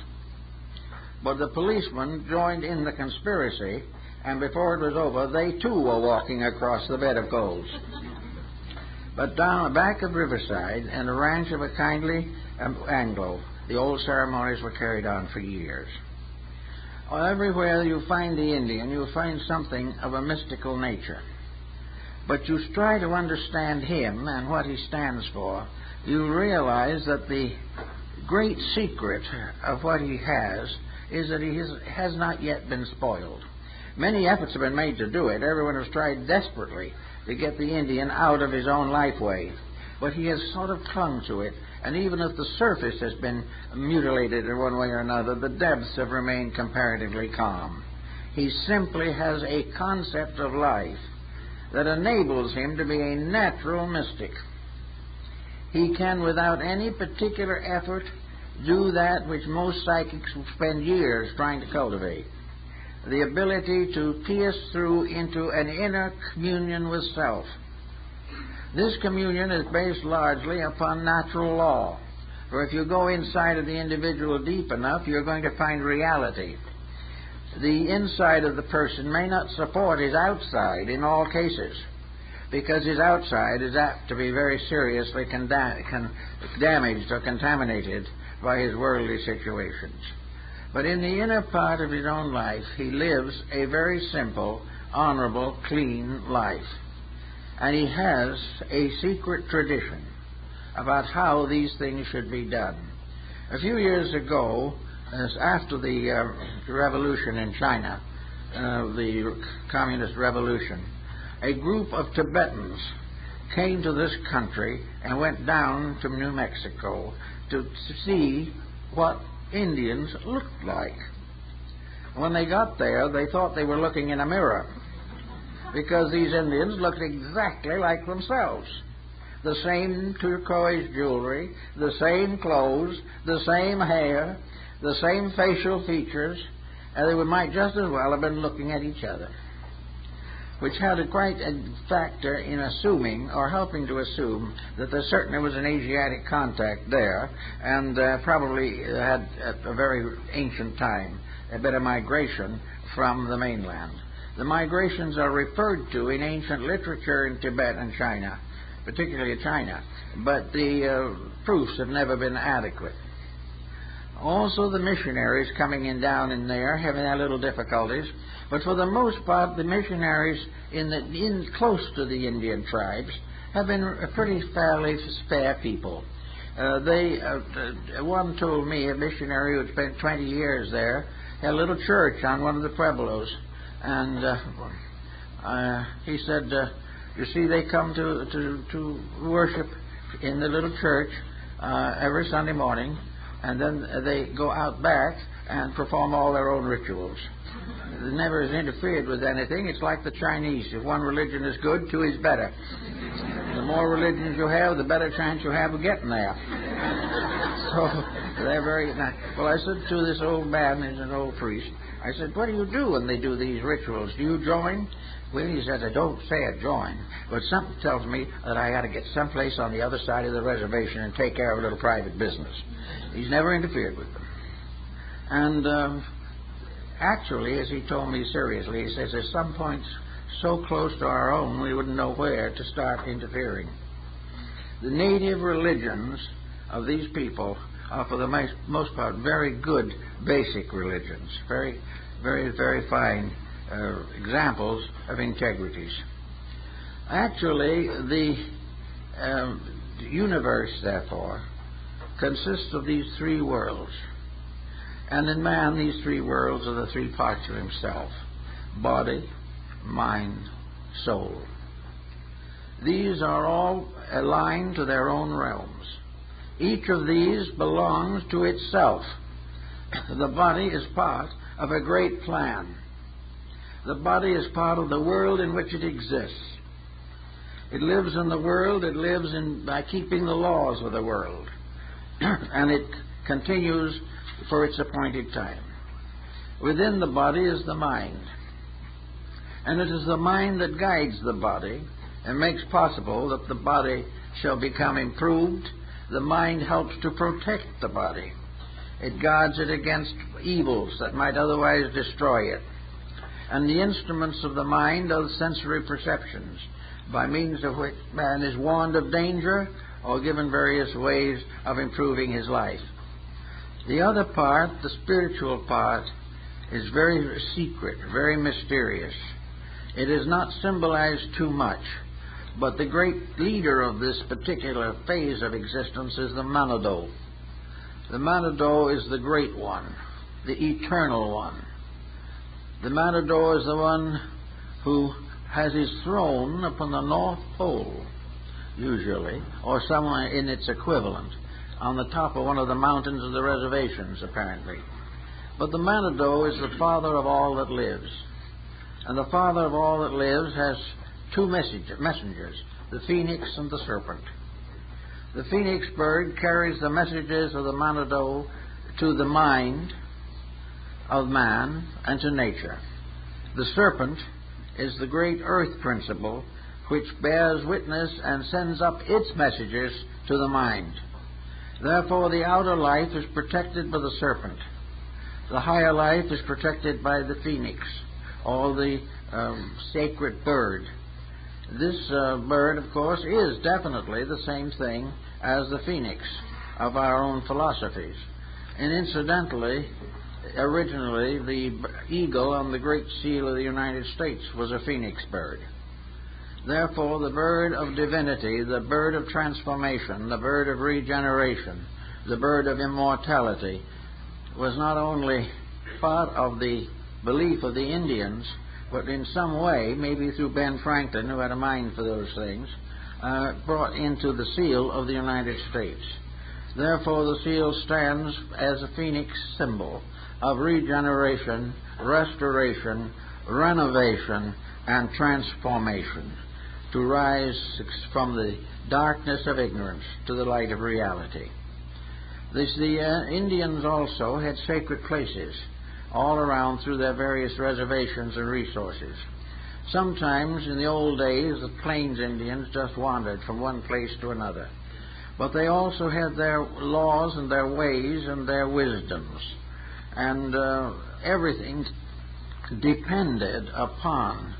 S1: But the policemen joined in the conspiracy, and before it was over, they too were walking across the bed of coals. But down the back of Riverside, in the ranch of a kindly Anglo, the old ceremonies were carried on for years. Everywhere you find the Indian, you find something of a mystical nature. But you try to understand him and what he stands for, you realize that the great secret of what he has is that he has not yet been spoiled. Many efforts have been made to do it. Everyone has tried desperately to get the Indian out of his own lifeway. But he has sort of clung to it, and even if the surface has been mutilated in one way or another, the depths have remained comparatively calm. He simply has a concept of life that enables him to be a natural mystic. He can, without any particular effort, do that which most psychics spend years trying to cultivate: the ability to pierce through into an inner communion with self. This communion is based largely upon natural law, for if you go inside of the individual deep enough, you're going to find reality. The inside of the person may not support his outside in all cases, because his outside is apt to be very seriously damaged or contaminated by his worldly situations. But in the inner part of his own life, he lives a very simple, honorable, clean life. And he has a secret tradition about how these things should be done. A few years ago, after the revolution in China, the communist revolution, a group of Tibetans came to this country and went down to New Mexico to see what Indians looked like. When they got there, they thought they were looking in a mirror, because these Indians looked exactly like themselves. The same turquoise jewelry, the same clothes, the same hair, the same facial features, and they might just as well have been looking at each other, which had quite a factor in assuming, or helping to assume, that there certainly was an Asiatic contact there, and probably had, at a very ancient time, a bit of migration from the mainland. The migrations are referred to in ancient literature in Tibet and China, particularly China, but the proofs have never been adequate. Also, the missionaries coming in down in there having their little difficulties, but for the most part, the missionaries in close to the Indian tribes have been pretty fairly spare people. One told me, a missionary who had spent 20 years there, had a little church on one of the pueblos, and he said, you see, they come to worship in the little church every Sunday morning, and then they go out back and perform all their own rituals. It never is interfered with anything. It's like the Chinese. If one religion is good, two is better. The more religions you have, the better chance you have of getting there. So they're very nice. Well, I said to this old man, he's an old priest, I said, what do you do when they do these rituals? Do you join? Well, he said, I don't say I join, but something tells me that I got to get someplace on the other side of the reservation and take care of a little private business. He's never interfered with them. And actually, as he told me seriously, he says, there's some points so close to our own we wouldn't know where to start interfering. The native religions of these people are, for the most part, very good basic religions, very, very, very fine examples of integrities. Actually, the universe, therefore, consists of these three worlds. And in man, these three worlds are the three parts of himself: body, mind, soul. These are all aligned to their own realms. Each of these belongs to itself. The body is part of a great plan. The body is part of the world in which it exists. It lives in the world. It lives by keeping the laws of the world. and it continues for its appointed time. Within the body is the mind, and it is the mind that guides the body and makes possible that the body shall become improved. The mind helps to protect the body. It guards it against evils that might otherwise destroy it. And the instruments of the mind are the sensory perceptions, by means of which man is warned of danger or given various ways of improving his life. The other part, the spiritual part, is very secret, very mysterious. It is not symbolized too much, but the great leader of this particular phase of existence is the Manado. The Manado is the great one, the eternal one. The Manado is the one who has his throne upon the North Pole, usually, or somewhere in its equivalent, on the top of one of the mountains of the reservations, apparently. But the Manado is the father of all that lives. And the father of all that lives has two messengers, the phoenix and the serpent. The phoenix bird carries the messages of the Manado to the mind of man and to nature. The serpent is the great earth principle which bears witness and sends up its messages to the mind. Therefore, the outer life is protected by the serpent. The higher life is protected by the phoenix, or the sacred bird. This bird, of course, is definitely the same thing as the phoenix of our own philosophies. And incidentally, originally, the eagle on the Great Seal of the United States was a phoenix bird. Therefore, the bird of divinity, the bird of transformation, the bird of regeneration, the bird of immortality, was not only part of the belief of the Indians, but in some way, maybe through Ben Franklin, who had a mind for those things, brought into the seal of the United States. Therefore, the seal stands as a phoenix symbol of regeneration, restoration, renovation, and transformation, to rise from the darkness of ignorance to the light of reality. The Indians also had sacred places all around through their various reservations and resources. Sometimes in the old days, the Plains Indians just wandered from one place to another. But they also had their laws and their ways and their wisdoms. And everything depended upon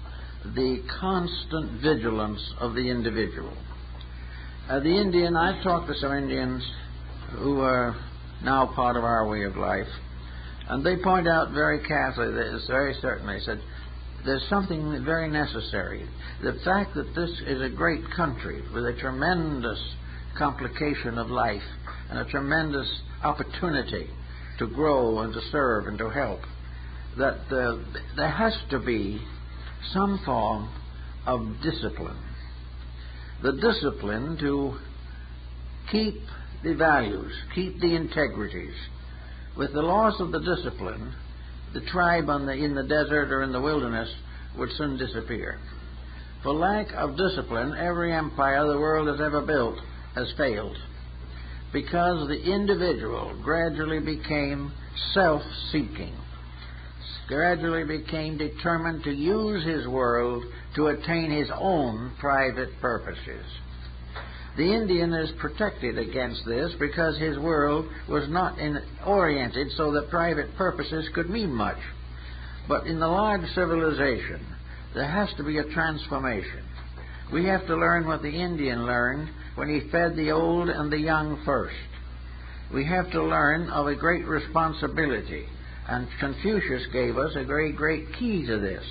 S1: the constant vigilance of the individual. I've talked to some Indians who are now part of our way of life, and they point out very carefully, very certainly, said, there's something very necessary. The fact that this is a great country with a tremendous complication of life and a tremendous opportunity to grow and to serve and to help, that there has to be some form of discipline. The discipline to keep the values, keep the integrities. With the loss of the discipline, the tribe in the desert or in the wilderness would soon disappear. For lack of discipline, every empire the world has ever built has failed, because the individual gradually became self-seeking, gradually became determined to use his world to attain his own private purposes. The Indian is protected against this because his world was not oriented so that private purposes could mean much. But in the large civilization, there has to be a transformation. We have to learn what the Indian learned when he fed the old and the young first. We have to learn of a great responsibility, and Confucius gave us a very great key to this,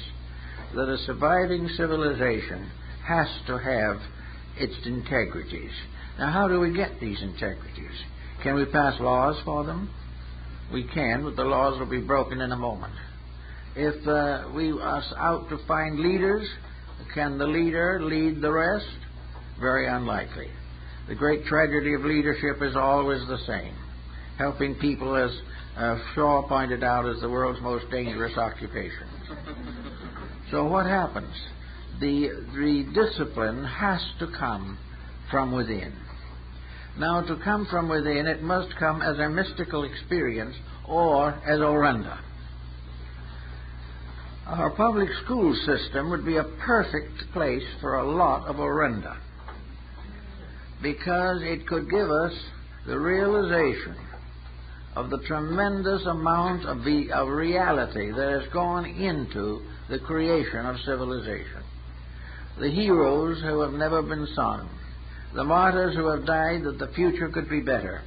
S1: that a surviving civilization has to have its integrities. Now, how do we get these integrities? Can we pass laws for them? We can, but the laws will be broken in a moment. If we are out to find leaders, can the leader lead the rest? Very unlikely. The great tragedy of leadership is always the same. Helping people, as Shaw pointed out, is the world's most dangerous occupation. So what happens? The discipline has to come from within. Now, to come from within, it must come as a mystical experience or as orenda. Our public school system would be a perfect place for a lot of orenda, because it could give us the realization of the tremendous amount of reality that has gone into the creation of civilization. The heroes who have never been sung, the martyrs who have died that the future could be better,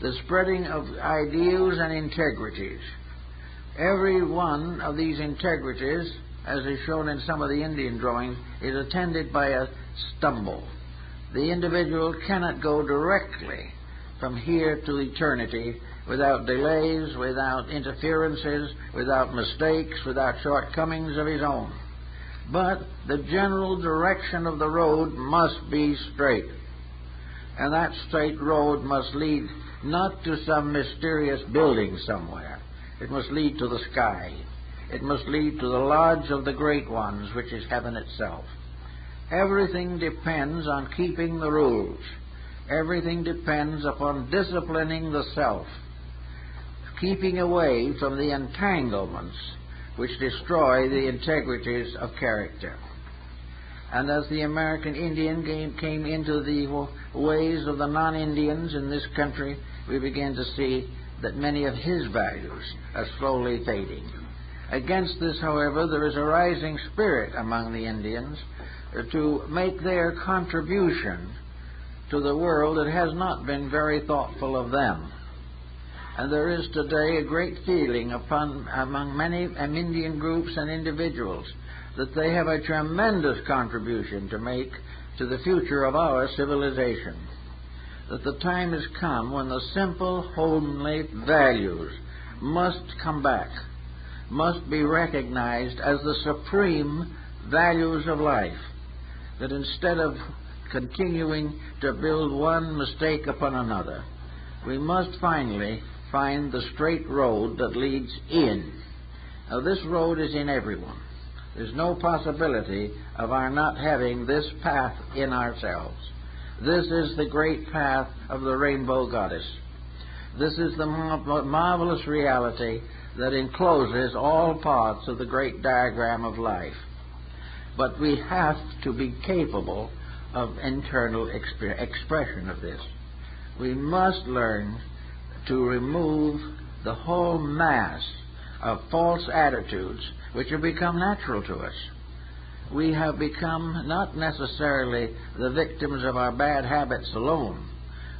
S1: the spreading of ideals and integrities. Every one of these integrities, as is shown in some of the Indian drawings, is attended by a stumble. The individual cannot go directly from here to eternity without delays, without interferences, without mistakes, without shortcomings of his own. But the general direction of the road must be straight. And that straight road must lead not to some mysterious building somewhere. It must lead to the sky. It must lead to the lodge of the great ones, which is heaven itself. Everything depends on keeping the rules. Everything depends upon disciplining the self, keeping away from the entanglements which destroy the integrities of character. And as the American Indian came into the ways of the non-Indians in this country, we began to see that many of his values are slowly fading. Against this, however, there is a rising spirit among the Indians to make their contribution to the world that has not been very thoughtful of them. And there is today a great feeling among many Indian groups and individuals that they have a tremendous contribution to make to the future of our civilization. That the time has come when the simple, homely values must come back, must be recognized as the supreme values of life. That instead of continuing to build one mistake upon another, we must finally find the straight road that leads in. Now, this road is in everyone. There's no possibility of our not having this path in ourselves. This is the great path of the Rainbow Goddess. This is the marvelous reality that encloses all parts of the great diagram of life. But we have to be capable of internal expression of this. We must learn to remove the whole mass of false attitudes which have become natural to us. We have become not necessarily the victims of our bad habits alone.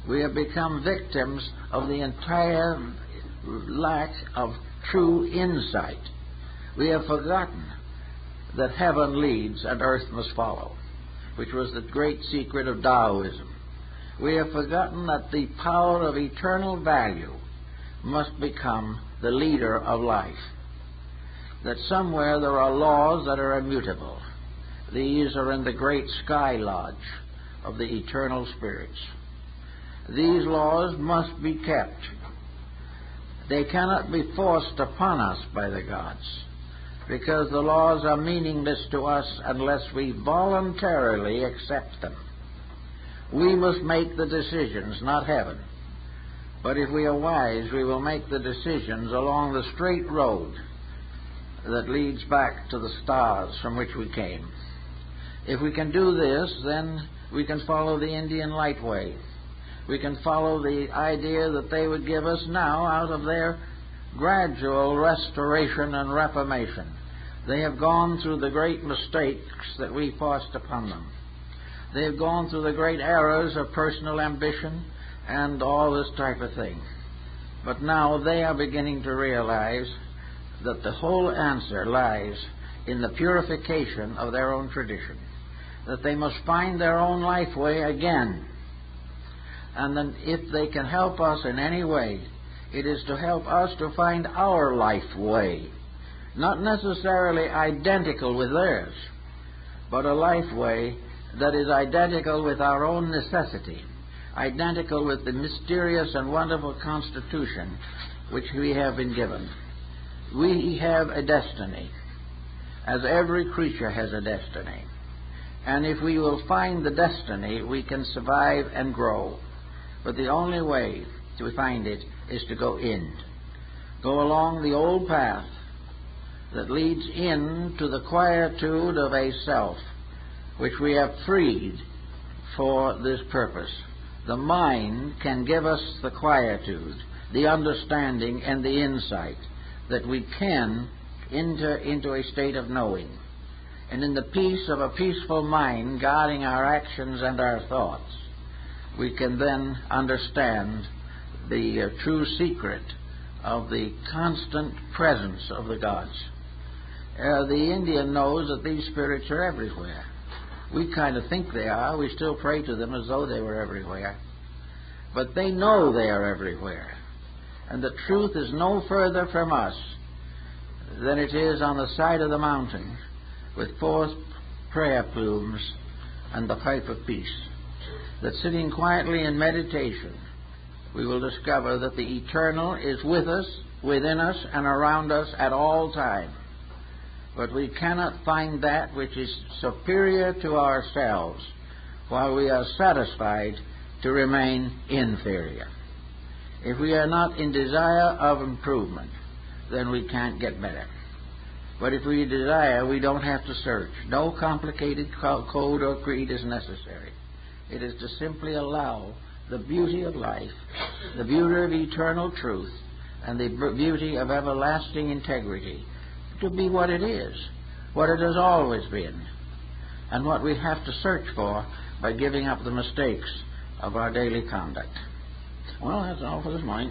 S1: We have become victims of the entire lack of true insight. We have forgotten that heaven leads and earth must follow, which was the great secret of Taoism. We have forgotten that the power of eternal value must become the leader of life. That somewhere there are laws that are immutable. These are in the great sky lodge of the eternal spirits. These laws must be kept. They cannot be forced upon us by the gods, because the laws are meaningless to us unless we voluntarily accept them. We must make the decisions, not heaven. But if we are wise, we will make the decisions along the straight road that leads back to the stars from which we came. If we can do this, then we can follow the Indian light way. We can follow the idea that they would give us now out of their gradual restoration and reformation. They have gone through the great mistakes that we forced upon them. They have gone through the great errors of personal ambition and all this type of thing. But now they are beginning to realize that the whole answer lies in the purification of their own tradition, that they must find their own life way again. And then if they can help us in any way, it is to help us to find our life way, not necessarily identical with theirs, but a life way that is identical with our own necessity, identical with the mysterious and wonderful constitution which we have been given. We have a destiny, as every creature has a destiny. And if we will find the destiny, we can survive and grow. But the only way to find it is to go in. Go along the old path that leads in to the quietude of a self which we have freed for this purpose. The mind can give us the quietude, the understanding, and the insight that we can enter into a state of knowing. And in the peace of a peaceful mind guarding our actions and our thoughts, we can then understand the true secret of the constant presence of the gods. The Indian knows that these spirits are everywhere. We kind of think they are. We still pray to them as though they were everywhere. But they know they are everywhere. And the truth is no further from us than it is on the side of the mountain with 4 prayer plumes and the pipe of peace. That sitting quietly in meditation, we will discover that the eternal is with us, within us, and around us at all time. But we cannot find that which is superior to ourselves while we are satisfied to remain inferior. If we are not in desire of improvement, then we can't get better. But if we desire, we don't have to search. No complicated code or creed is necessary. It is to simply allow the beauty of life, the beauty of eternal truth, and the beauty of everlasting integrity to be what it is, what it has always been, and what we have to search for by giving up the mistakes of our daily conduct. Well, that's all for this morning.